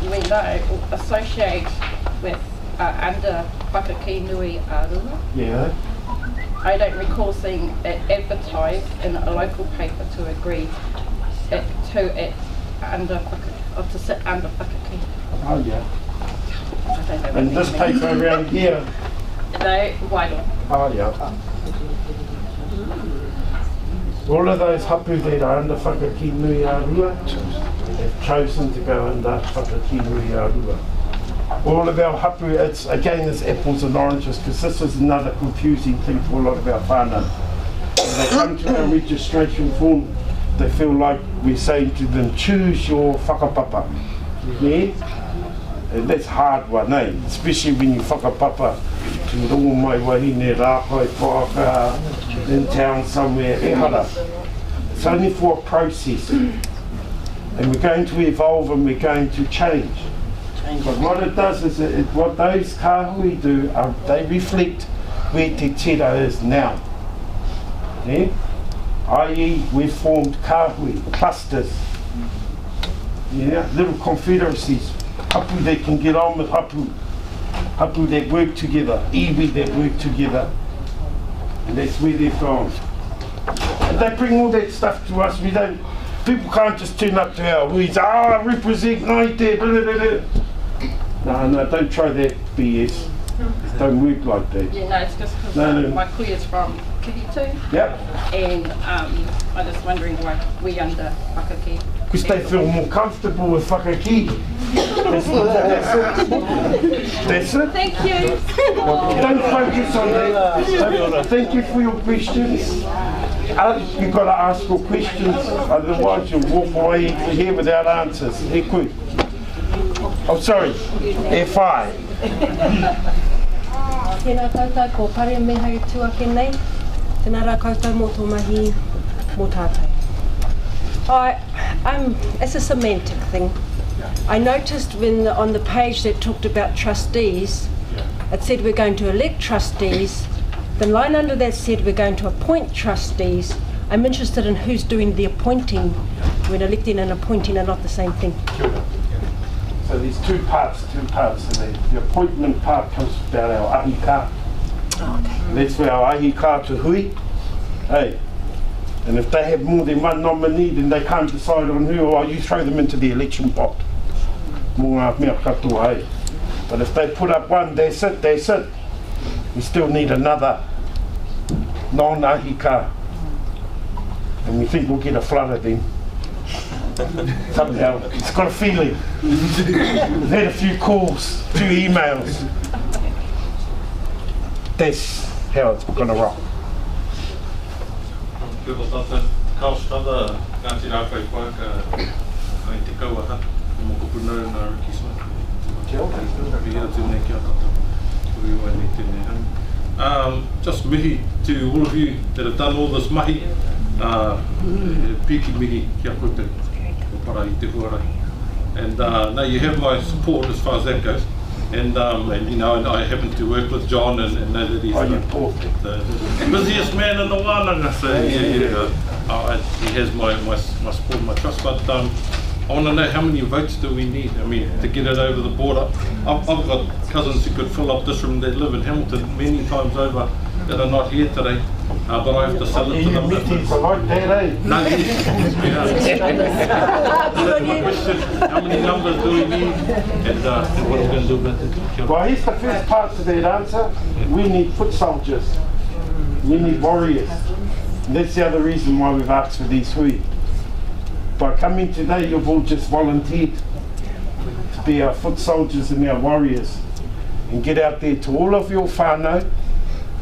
we know associate with under Whakaemi Nui Arua? Yeah. I don't recall seeing it advertised in a local paper to agree to sit under Whakaemi. Oh yeah. And this paper around here? No, Wairoa. Oh yeah. All of those hapu that are under Whakaemi Nui Arua have chosen to go under Whakaemi Nui Arua. All of our hapu, it's apples and oranges, because this is another confusing thing for a lot of our whānau. When they come to our registration form, they feel like we're saying to them, choose your whakapapa. Yeah? And that's a hard one, eh? Especially when you whakapapa to rongo mai wahine rāpai whaka in town somewhere, ehara. It's only for a process. And we're going to evolve and we're going to change. But what it does is, what those kāhui do, they reflect where te tira is now. Yeah? I.e. we've formed kāhui, clusters, little confederacies, hapu that can get on with hapu that work together, iwi that work together, and that's where they've gone. And they bring all that stuff to us. people can't just turn up to our weeds, I represent Naite, blah, blah, blah. No, don't try that BS. Don't work like that. Yeah, no, it's just because my kuya is from Kihitu. Yep. And I'm just wondering why we under Whakaemi. Because they feel more comfortable with Whakaemi. That's it. Thank you. Don't focus on that. Thank you for your questions. You've got to ask your questions, otherwise you'll walk away here without answers. He could. Oh, sorry. F5. Tēnā koutou ko pare me hau tuake nei. Tēnā rā koutou mō tō mahi mō tātou. It's a semantic thing. I noticed when on the page that talked about trustees, it said we're going to elect trustees. The line under that said we're going to appoint trustees. I'm interested in who's doing the appointing when electing and appointing are not the same thing. So there's two parts. So the appointment part comes about our ahika. That's where our ahika to hui. Hey. And if they have more than one nominee, then they can't decide on who, or you throw them into the election pot. But if they put up one, that's it. We still need another non-ahika. And we think we'll get a flood of them. Somehow, it's got a feeling. We've had a few calls, 2 emails. That's how it's going to rock. Kia ora tātou, Carl Strother, Ngāti Rāwhai Whaka, ai te kauaha, mō kupunau nā rikisma. Kia ora. Pihira tēnei kia tātou, kuri wai nei tēnei hau. Just mihi to all of you that have done all this mahi, piki mihi kia koutou, o para I te huarai. And no, you have my support as far as that goes. And you know, and I happen to work with John and know that he's the busiest man in the wānanga. So he has my support, my trust. But I want to know how many votes do we need? I mean, to get it over the border. I've got cousins who could fill up this room that live in Hamilton many times over that are not here today. But I have to sell it to them. No, how many numbers do we need? And what are we going to do about that? Well, here's the first part to that answer. We need foot soldiers. We need warriors. And that's the other reason why we've asked for these hui. By coming today, you've all just volunteered to be our foot soldiers and our warriors. And get out there to all of your whānau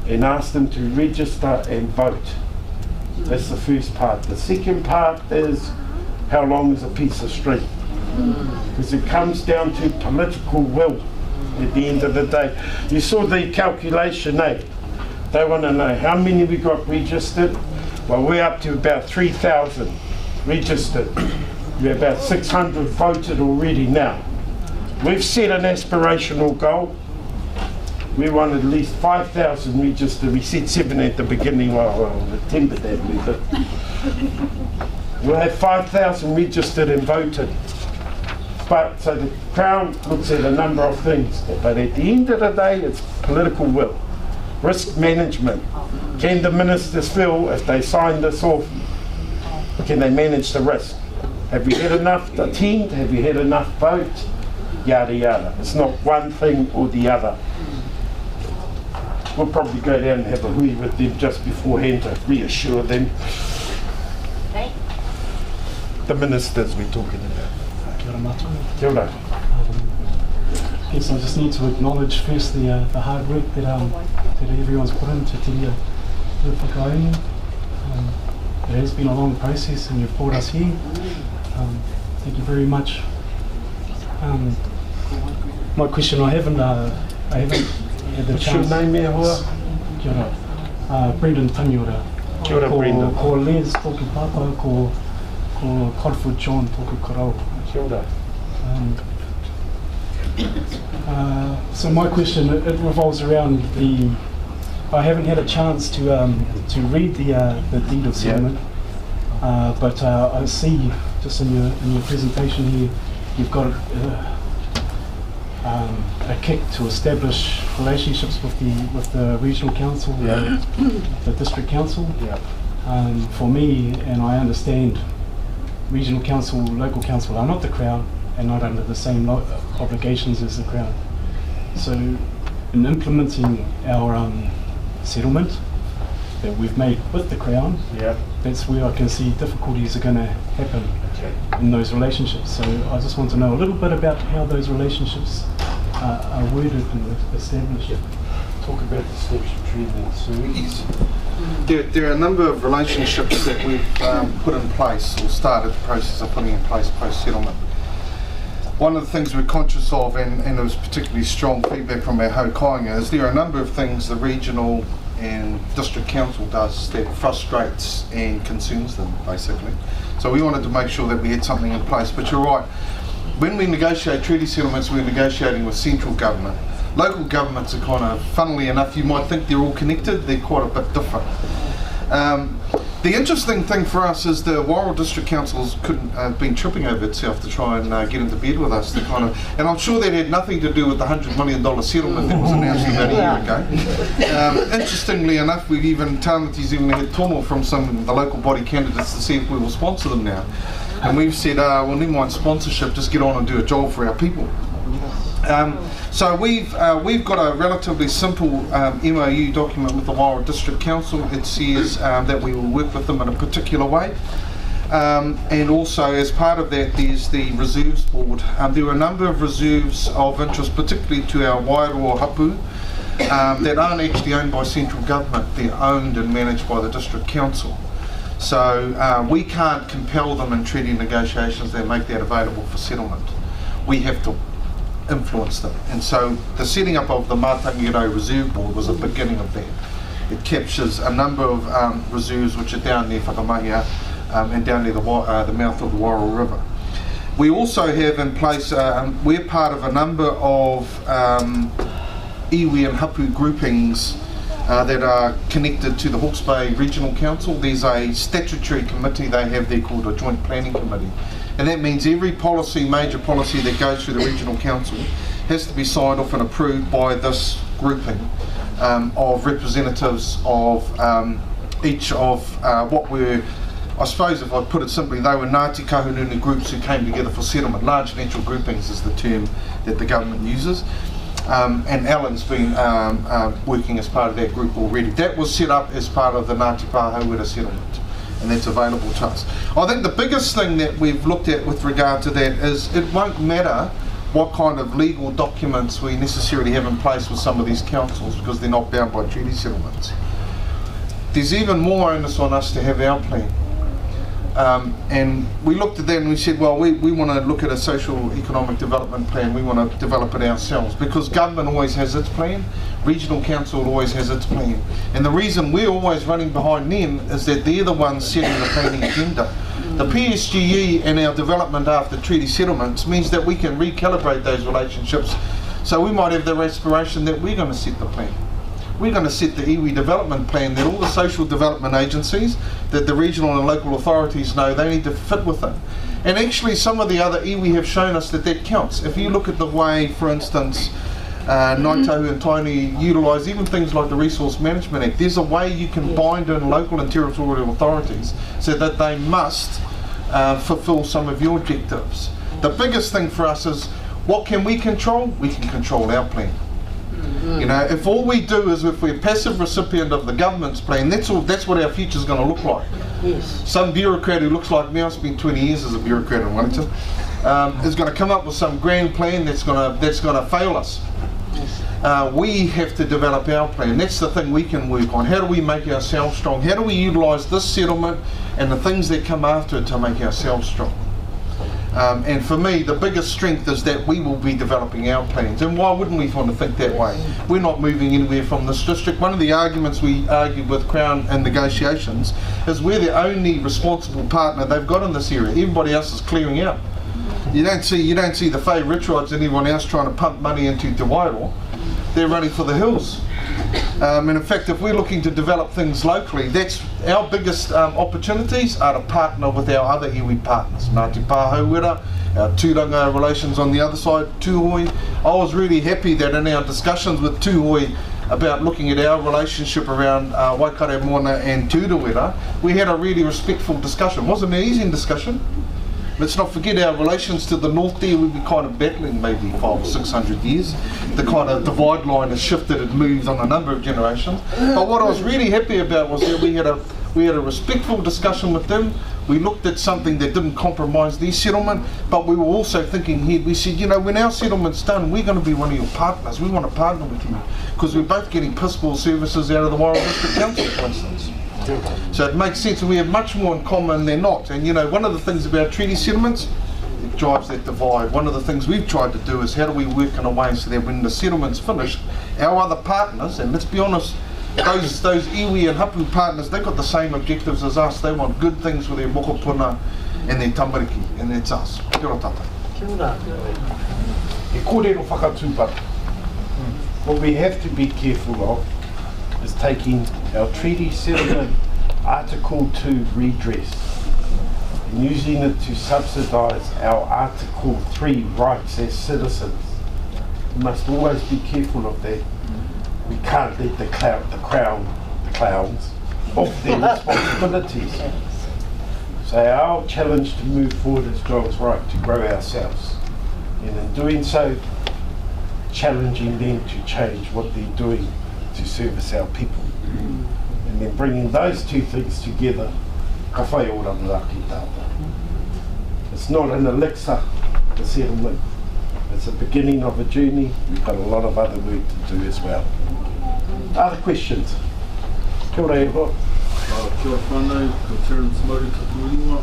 and ask them to register and vote. That's the first part. The second part is how long is a piece of string? Because it comes down to political will at the end of the day. You saw the calculation, eh? They want to know how many we got registered. Well, we're up to about 3,000 registered. We're about 600 voted already now. We've set an aspirational goal. We want at least 5,000 registered. We said 7 at the beginning, well, we tempered that a little bit. We'll have 5,000 registered and voted. But so the Crown looks at a number of things, but at the end of the day, it's political will. Risk management. Can the ministers feel if they sign this off, can they manage the risk? Have we had enough attend? Have we had enough vote? Yada yada. It's not one thing or the other. We'll probably go down and have a hui with them just beforehand to reassure them. Okay. The ministers we're talking about. Kia ora mātou. Kia ora. Yes, I just need to acknowledge first the hard work that everyone's put into Tira the Whakaemi. It has been a long process and you've brought us here. Thank you very much. My question, I haven't had the What's chance. your name, Mea Hoa? Kia ora. Brendan Taniora. Kia ora, Brendan. Ko Les tōku papa, ko Codford John tōku korau. Kia ora. So my question, it revolves around I haven't had a chance to read the deed of settlement, but I see just in your presentation here, you've got a kick to establish relationships with the regional council, the district council. For me, and I understand regional council, local council are not the Crown and not under the same obligations as the Crown. So in implementing our settlement that we've made with the Crown, that's where I can see difficulties are going to happen in those relationships. So I just want to know a little bit about how those relationships are worded and established. Talk about the statutory then, so there are a number of relationships that we've put in place or started the process of putting in place post-settlement. One of the things we're conscious of, and it was particularly strong feedback from our Whakaemi, is there are a number of things the regional and district council does that frustrates and concerns them, basically. So we wanted to make sure that we had something in place. But you're right, when we negotiate treaty settlements, we're negotiating with central government. Local governments are kind of, funnily enough, you might think they're all connected, they're quite a bit different. The interesting thing for us is the Wairoa District Council's been tripping over itself to try and get into bed with us. And I'm sure that had nothing to do with the $100 million settlement that was announced about a year ago. Interestingly enough, we've even Tāmati's even had tono from some of the local body candidates to see if we will sponsor them now. And we've said, well, never mind sponsorship, just get on and do a job for our people. So we've got a relatively simple MOU document with the Wairoa District Council. It says that we will work with them in a particular way. And also as part of that there's the reserves board. There are a number of reserves of interest, particularly to our Wairoa hapu, that aren't actually owned by central government. They're owned and managed by the District Council. So we can't compel them in treaty negotiations that make that available for settlement. We have to influence them. And so the setting up of the Mātangiro Reserve Board was a beginning of that. It captures a number of reserves which are down near Whakamahia and down near the mouth of the Wairoa River. We also have in place, we're part of a number of iwi and hapu groupings that are connected to the Hawke's Bay Regional Council. There's a statutory committee they have there called a Joint Planning Committee. And that means every policy, major policy that goes through the Regional Council has to be signed off and approved by this grouping of representatives of each of what were, I suppose if I put it simply, they were Ngāti Kahungunu groups who came together for settlement. Large natural groupings is the term that the government uses. And Alan's been working as part of that group already. That was set up as part of the Ngāti Pāhauera settlement, and that's available to us. I think the biggest thing that we've looked at with regard to that is it won't matter what kind of legal documents we necessarily have in place with some of these councils because they're not bound by treaty settlements. There's even more onus on us to have our plan. And we looked at that and we said, well, we want to look at a social economic development plan. We want to develop it ourselves because government always has its plan, regional council always has its plan. And the reason we're always running behind them is that they're the ones setting the planning agenda. The PSGE and our development after treaty settlements means that we can recalibrate those relationships. So we might have the aspiration that we're going to set the plan. We're going to set the iwi development plan that all the social development agencies, that the regional and local authorities know they need to fit within. And actually some of the other iwi have shown us that that counts. If you look at the way, for instance, Ngāi and Tainui utilise even things like the Resource Management Act, there's a way you can bind in local and territorial authorities so that they must fulfil some of your objectives. The biggest thing for us is, what can we control? We can control our plan. You know, if all we do is if we're a passive recipient of the government's plan, that's what our future's going to look like. Yes. Some bureaucrat who looks like me, I've spent 20 years as a bureaucrat in Wellington, is going to come up with some grand plan that's going to fail us. We have to develop our plan. That's the thing we can work on. How do we make ourselves strong? How do we utilise this settlement and the things that come after it to make ourselves strong? And for me, the biggest strength is that we will be developing our plans. And why wouldn't we want to think that way? We're not moving anywhere from this district. One of the arguments we argued with Crown in negotiations is we're the only responsible partner they've got in this area. Everybody else is clearing out. You don't see the Whai Richards and everyone else trying to pump money into Te Wairoa. They're running for the hills. And in fact, if we're looking to develop things locally, that's our biggest opportunities are to partner with our other iwi partners. Ngāti Pāhauera, our tūranga relations on the other side, Tūhoi. I was really happy that in our discussions with Tūhoi about looking at our relationship around Waikato Moana and Tūrawera, we had a really respectful discussion. It wasn't an easy discussion, Let's not forget our relations to the north there. We've been kind of battling maybe 500 or 600 years. The kind of divide line has shifted and moved on a number of generations. But what I was really happy about was that we had a respectful discussion with them. We looked at something that didn't compromise their settlement, but we were also thinking here, we said, you know, when our settlement's done, we're going to be one of your partners. We want to partner with you because we're both getting piss ball services out of the Wairoa District Council, for instance. So it makes sense, and we have much more in common than not. And you know, one of the things about treaty settlements, it drives that divide. One of the things we've tried to do is how do we work in a way so that when the settlement's finished, our other partners, and let's be honest, those iwi and hapu partners, they've got the same objectives as us. They want good things for their mokopuna and their tamariki, and that's us. Kia ora tata. Kia ora. E kōrero whakatūpata. What we have to be careful of is taking our treaty settlement Article 2 redress and using it to subsidise our Article 3 rights as citizens. We must always be careful of that. We can't let the clowns off their responsibilities. So our challenge to move forward is John's right, to grow ourselves. And in doing so, challenging them to change what they're doing to service our people. And then bringing those two things together, ka whai ora mraki tātou. It's not an elixir, the settlement. It's the beginning of a journey. We've got a lot of other work to do as well. Other questions? Kia ora e hoa. Kia ora whānau, ko Terence Murray Takuringa.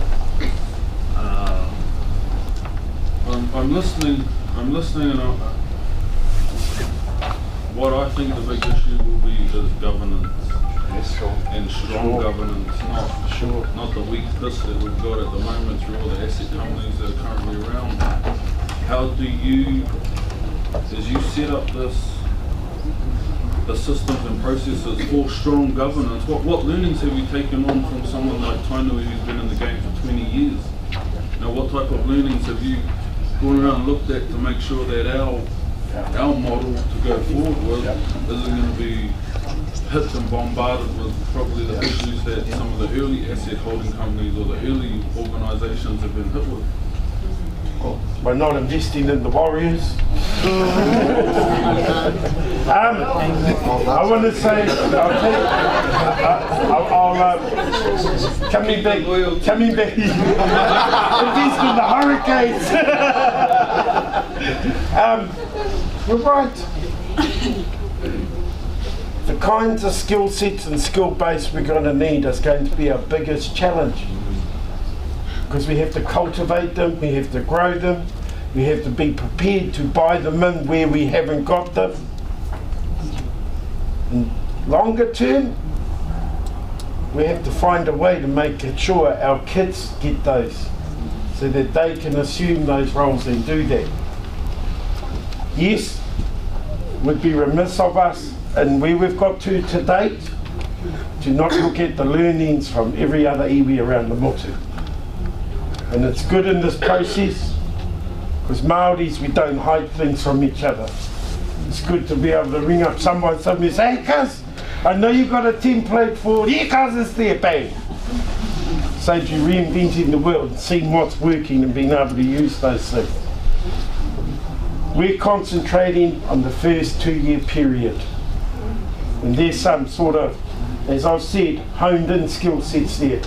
I'm listening and what I think the big issue will be is governance. Yes, sure. And strong governance, not the weak piss that we've got at the moment through all the asset companies that are currently around. How do you, as you set up the systems and processes for strong governance, what learnings have you taken on from someone like Tainui who's been in the game for 20 years? Now, what type of learnings have you gone around and looked at to make sure that our model to go forward with isn't going to be hit and bombarded with probably the issues that some of the early asset holding companies or the early organisations have been hit with? By not investing in the Warriors. I want to say, coming back, invest in the Hurricanes. You're right. The kinds of skill sets and skill base we're going to need is going to be our biggest challenge. Because we have to cultivate them, we have to grow them, we have to be prepared to buy them in where we haven't got them. And longer term, we have to find a way to make sure our kids get those so that they can assume those roles and do that. Yes, it would be remiss of us and where we've got to date to not look at the learnings from every other iwi around the motu. And it's good in this process because Māoris, we don't hide things from each other. It's good to be able to ring up someone and say, hey cuz, I know you got a template for, yeah cuz, it's there, bang. Saves you reinventing the wheel and seeing what's working and being able to use those things. We're concentrating on the first 2-year period. And there's some sort of, as I've said, honed in skill sets there.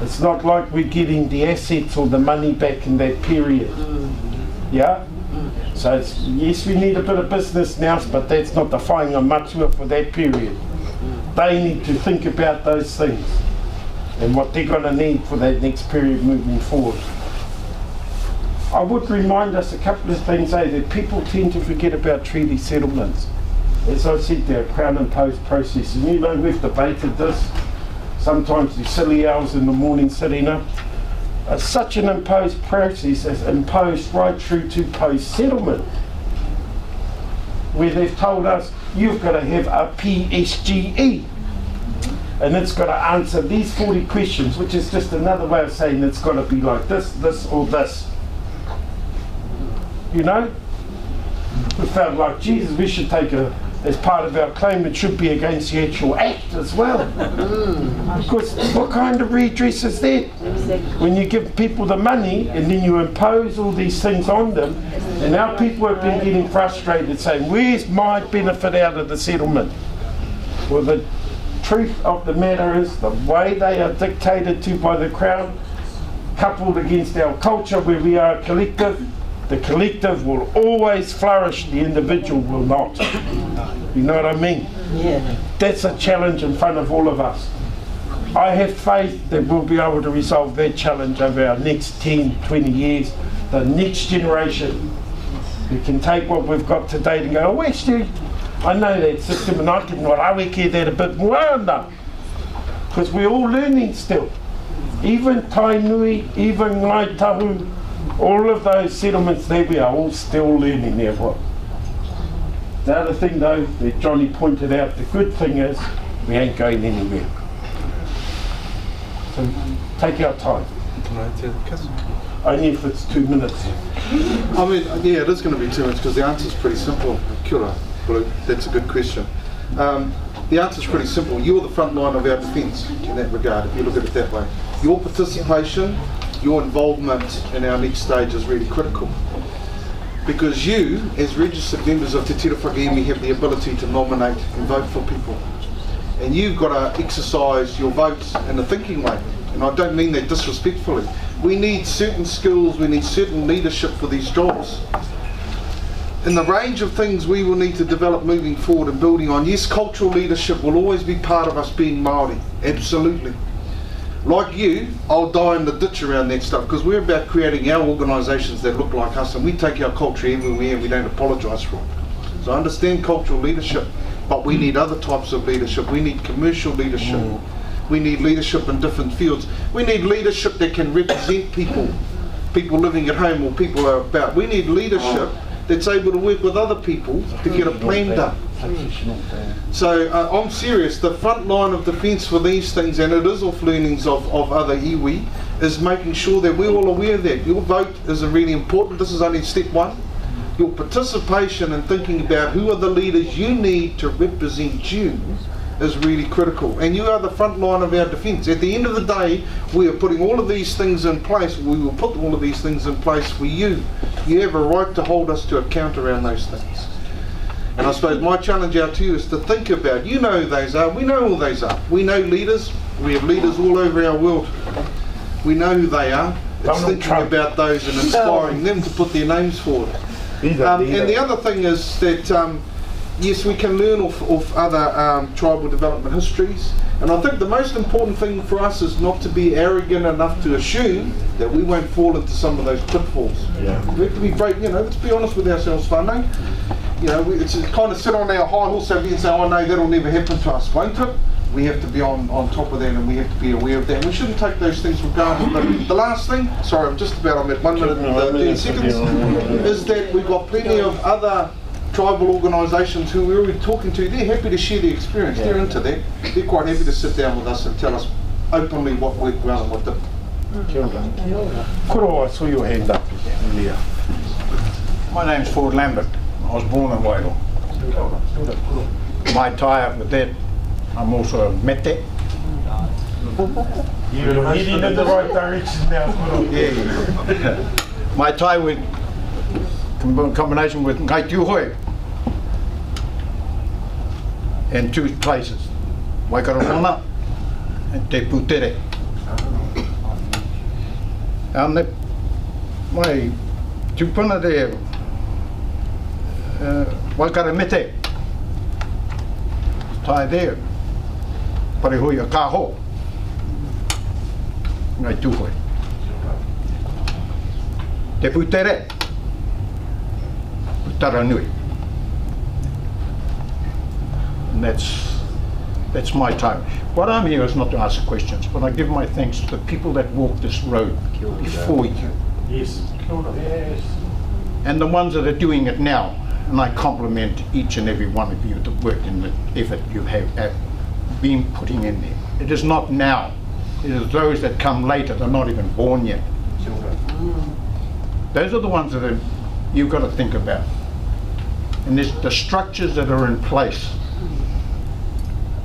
It's not like we're getting the assets or the money back in that period. Yeah? So it's, yes, we need a bit of business now, but that's not the whāinga matua for that period. They need to think about those things and what they're going to need for that next period moving forward. I would remind us a couple of things, that people tend to forget about treaty settlements. As I said, they're a Crown imposed process, and you know we've debated this. Sometimes the silly hours in the morning sitting up. Such an imposed process is imposed right through to post-settlement, where they've told us you've got to have a PSGE and it's got to answer these 40 questions, which is just another way of saying it's got to be like this, this or this. You know? We felt like, Jesus, we should take a as part of our claim, it should be against the actual act as well. Because what kind of redress is that? When you give people the money and then you impose all these things on them, and our people have been getting frustrated saying, where's my benefit out of the settlement? Well, the truth of the matter is the way they are dictated to by the Crown, coupled against our culture where we are a collective, the collective will always flourish, the individual will not. You know what I mean? Yeah. That's a challenge in front of all of us. I have faith that we'll be able to resolve that challenge over our next 10, 20 years. The next generation who can take what we've got to date and go, oh, actually, I know that system and I can raweke that a bit more now. Because we're all learning still. Even Tainui, even Ngai Tahu, all of those settlements there, we are all still learning there. What? The other thing though that Johnny pointed out, the good thing is we ain't going anywhere. So take our time. Can I answer the question? Only if it's 2 minutes. I mean, yeah, it is going to be 2 minutes because the answer is pretty simple. Kia ora, Blue. That's a good question. The answer is pretty simple. You're the front line of our defence in that regard, if you look at it that way. Your participation, your involvement in our next stage is really critical. Because you, as registered members of Te Tira Whakaemi, have the ability to nominate and vote for people. And you've got to exercise your votes in a thinking way. And I don't mean that disrespectfully. We need certain skills, we need certain leadership for these jobs. In the range of things we will need to develop moving forward and building on, yes, cultural leadership will always be part of us being Māori, absolutely. Like you, I'll die in the ditch around that stuff because we're about creating our organisations that look like us, and we take our culture everywhere and we don't apologise for it. So I understand cultural leadership, but we need other types of leadership. We need commercial leadership. We need leadership in different fields. We need leadership that can represent people living at home or people are about. We need leadership that's able to work with other people to get a plan done. So I'm serious, the front line of defence for these things, and it is off learnings of other iwi, is making sure that we're all aware of that. Your vote is really important. This is only step one. Your participation in thinking about who are the leaders you need to represent you is really critical, and you are the front line of our defence. At the end of the day, we are putting all of these things in place. We will put all of these things in place for you. You have a right to hold us to account around those things. And I suppose my challenge out to you is to think about, you know who those are, we know who those are. We know leaders, we have leaders all over our world. We know who they are. It's thinking about those and inspiring them to put their names forward. And the other thing is that yes, we can learn off other tribal development histories, and I think the most important thing for us is not to be arrogant enough to assume that we won't fall into some of those pitfalls. Yeah. We have to be brave, let's be honest with ourselves, whānau. It's kind of sit on our high horse over here and say, oh no, that'll never happen to us, won't it? We have to be on top of that, and we have to be aware of that. We shouldn't take those things for granted. But the last thing, sorry, I'm just about, I'm at 1 minute and 30 seconds, is that we've got plenty of other tribal organisations who we're already talking to. They're happy to share their experience. They're into that. They're quite happy to sit down with us and tell us openly what worked well and what didn't. Kia ora. Kuro, I saw your hand up. Yeah. My name's Ford Lambert. I was born in Wairoa. My tie-up with that, I'm also a mete. You're heading in the right direction now, Kuro. Yeah. My tie with combination with Ngai Tūhoi in two places, Waikarapona and Te Putere. And my tupuna there, Waikarapete, tie there, Parehui a Kaho, Ngai Tūhoi. Te Putere, Taranui. And that's my time. What I'm here is not to ask questions, but I give my thanks to the people that walked this road before you. Yes. Yes. And the ones that are doing it now. And I compliment each and every one of you, the work and the effort you have been putting in there. It is not now. It is those that come later, they're not even born yet. Those are the ones that you've got to think about. And there's the structures that are in place.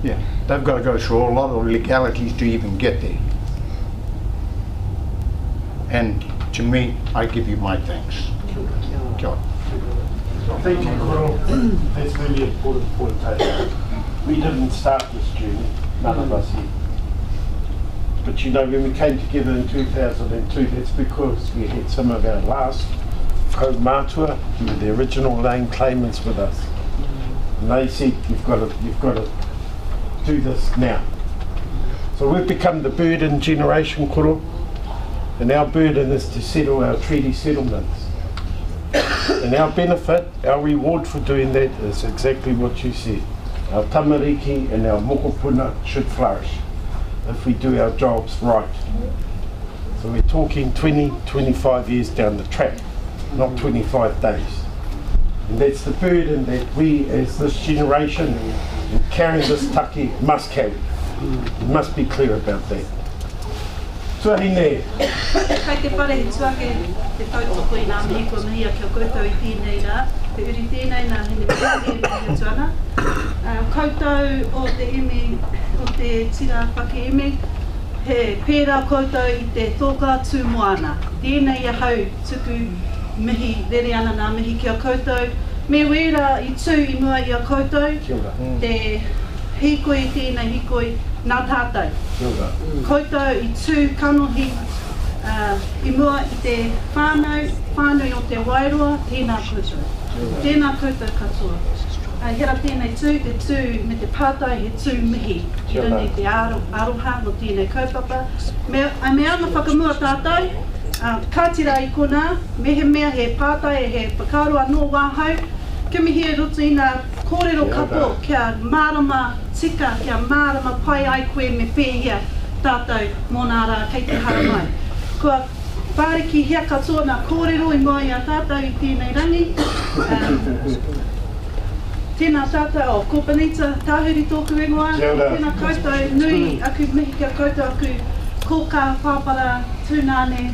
Yeah, they've got to go through a lot of legalities to even get there. And to me, I give you my thanks. Kia ora. Thank you, Koro. That's a really important point. We didn't start this journey, none of us here. But you know, when we came together in 2002, that's because we had some of our last kaumātua, who were the original land claimants with us. And they said, you've got to do this now. So we've become the burden generation, Koro. And our burden is to settle our treaty settlements. And our benefit, our reward for doing that is exactly what you said. Our tamariki and our mokopuna should flourish if we do our jobs right. So we're talking 20, 25 years down the track, not 25 days. And that's the burden that we as this generation carrying this taki must carry. We must be clear about that. Tuahine. Kai te whare he tuake te tautoko I ngā mihi ko mihi a kia koutou I tēnei rā. Te uri tēnei nā hene pēne mihi tuana. Koutou o te imi, o te tira Whakaemi, he pērā koutou I te tōka tū moana. Tēnei a hau tuku mihi, rere ana nā mihi kia koutou. Me wera I tū I mua I a koutou, te hikoi I tēnei hikoi, nā tātou. Koutou I tū kanohi I mua I te whānau o te Wairoa, tēnā koutou. Tēnā koutou katoa. Hera tēnei tū, te tū me te pātai he tū mihi. I rinei te aroha no tēnei kaupapa. Me ana whakamua tātou, ka tira I kona, me he mea he pātai he whakaaro anō wāhau, kia mihi e roto I nā kōrero kapo, kia mārama tika, kia mārama pai ai koe me pēhia tātou mō nā rā kei te haramai. Kua whāriki hea katoa nā kōrero I mua I a tātou I tēnei rangi. Tēnā tātou, kōpanita, tāhuri tōku ingoa, tēnā koutou, nui aku mihi kia koutou aku, kōka, pāpara, tūnane,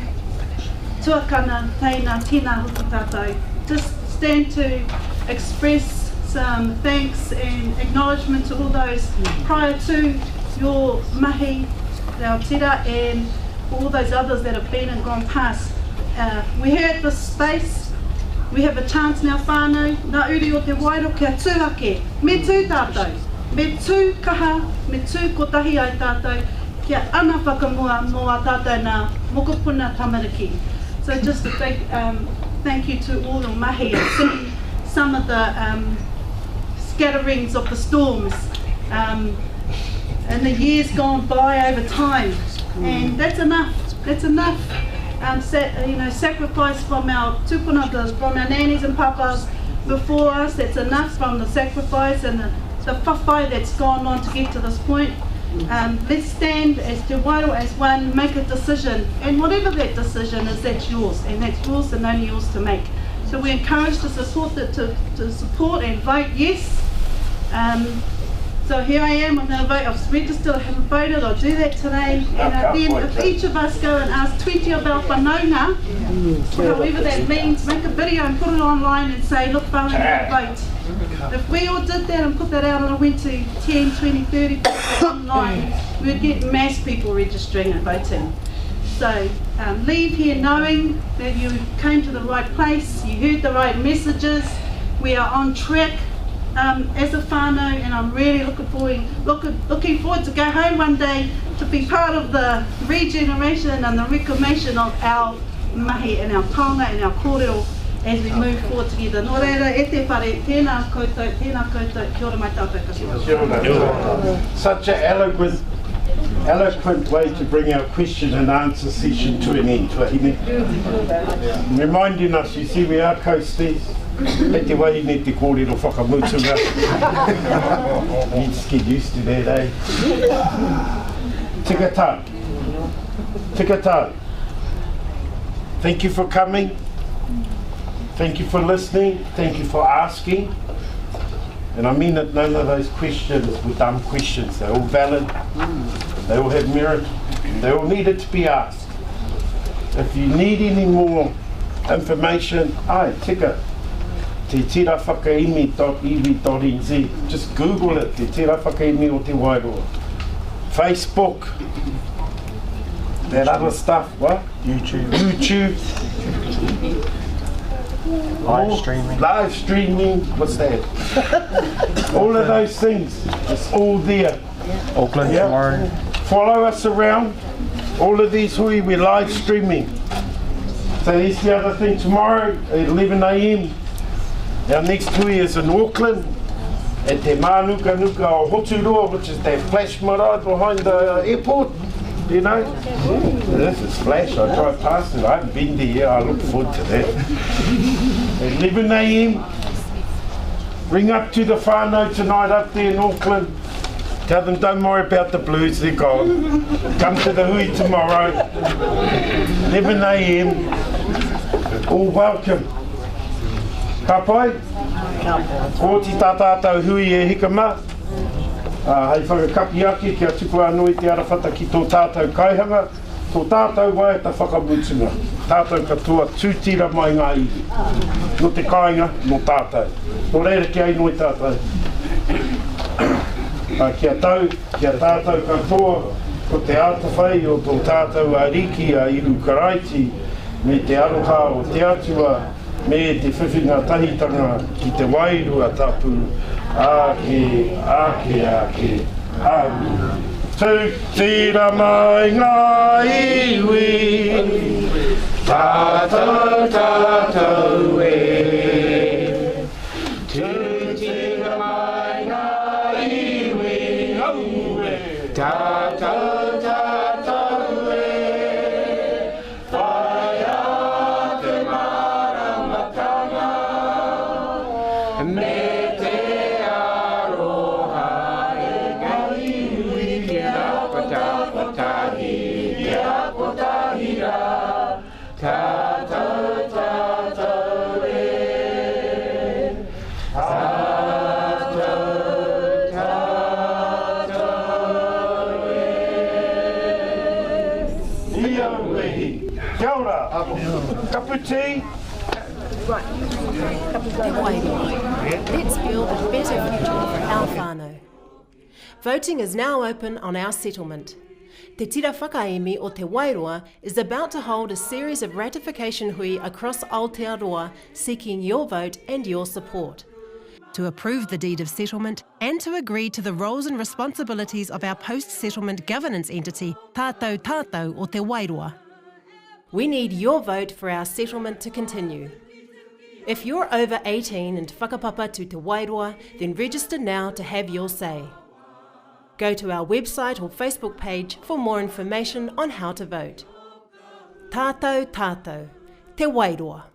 tuakana, teina, tēnā hoki tātou. Just stand to express some thanks and acknowledgement to all those prior to your mahi, our tira, and all those others that have been and gone past. We're here at this space. We have a chance now whānau, nā uri o te Wairoa kia tūhake, me tū tātou, me tū kaha, me tū kotahi ai tātou, kia ana whakamua mō a tātou nā mokopuna tamariki. So just a big thank you to all your mahi and seeing some of the scatterings of the storms and the years gone by over time. And that's enough, that's enough. Sacrifice from our tupuna, from our nannies and papas before us. That's enough from the sacrifice and the whawhai that's gone on to get to this point. Let's stand as Te Wairoa as one, make a decision, and whatever that decision is, that's yours, and that's yours and only yours to make. So we encourage to support to support and vote yes. So here I am, I'm going to vote. I've registered, I haven't voted, I'll do that today. And then if each of us go and ask 20 of our whanaunga, however that means, make a video and put it online and say, look, whānau, vote. If we all did that and put that out and it went to 10, 20, 30 people online, we'd get mass people registering and voting. So leave here knowing that you came to the right place, you heard the right messages, we are on track. As a whānau, and I'm really looking forward to go home one day to be part of the regeneration and the reclamation of our mahi and our taonga and our kōrero as we move forward together. Nō reira, e te whare, tēnā koutou, kia ora mai tātou katoa. Such an eloquent way to bring our question and answer session to an end. Reminding us, you see, we are coasties. E te wai ne te kōrero whakamutunga. You just get used to that, eh? Tika tau. Tika tau. Thank you for coming. Thank you for listening. Thank you for asking. And I mean that none of those questions were dumb questions. They're all valid. They all have merit. They all needed to be asked. If you need any more information, tika te tiraWhakaemi.ev.nz. Just Google it, te Tira Whakaemi o te Wairoa. Facebook, that other stuff, what? YouTube. Live streaming, what's that? All of those things, it's all there. Auckland tomorrow. Follow us around. All of these hui, we're live streaming. So here's the other thing, tomorrow at 11 AM. Our next hui is in Auckland at Te Manuka Nuka o Hoturoa, which is that flash marae behind the airport. You know? This is flash, I drive past it, I haven't been there yet, I look forward to that. At 11 AM, ring up to the whānau tonight up there in Auckland. Tell them don't worry about the blues, they're gone. Come to the hui tomorrow, 11 AM, all welcome. Ka pai? Ko ti tātātou hui e hikama. Hei whakakapi ake kia tuku anui te arawhata ki tō tātou kaihanga, tō tātou wai ta whakamutunga. Tātou katoa tūtira mai ngā iwi. No te kāinga, no tātou. No reira ki ai noi tātou. Kia tātou katoa, ko te ātawhai o tō tātou ariki a iru karaiti, me te aroha o te atua, me te whiwhinga tahitanga ki te wairua tapu. Ake. Tūtira mai ngā iwi, tātou e. Tūtira mai ngā iwi, tātou e. Whai a te maramatanga, me te aroha e ngā iwi, kia potahi, kia potahira, tātou e. Kia ora. Cup of tea. Right. Let's build a better future for our whānau. Voting is now open on our settlement. Te Tira Whakaemi o Te Wairoa is about to hold a series of ratification hui across Aotearoa seeking your vote and your support. To approve the deed of settlement and to agree to the roles and responsibilities of our post-settlement governance entity, Tātou o Te Wairoa. We need your vote for our settlement to continue. If you're over 18 and whakapapa to Te Wairoa, then register now to have your say. Go to our website or Facebook page for more information on how to vote. Tātou, Te Wairoa.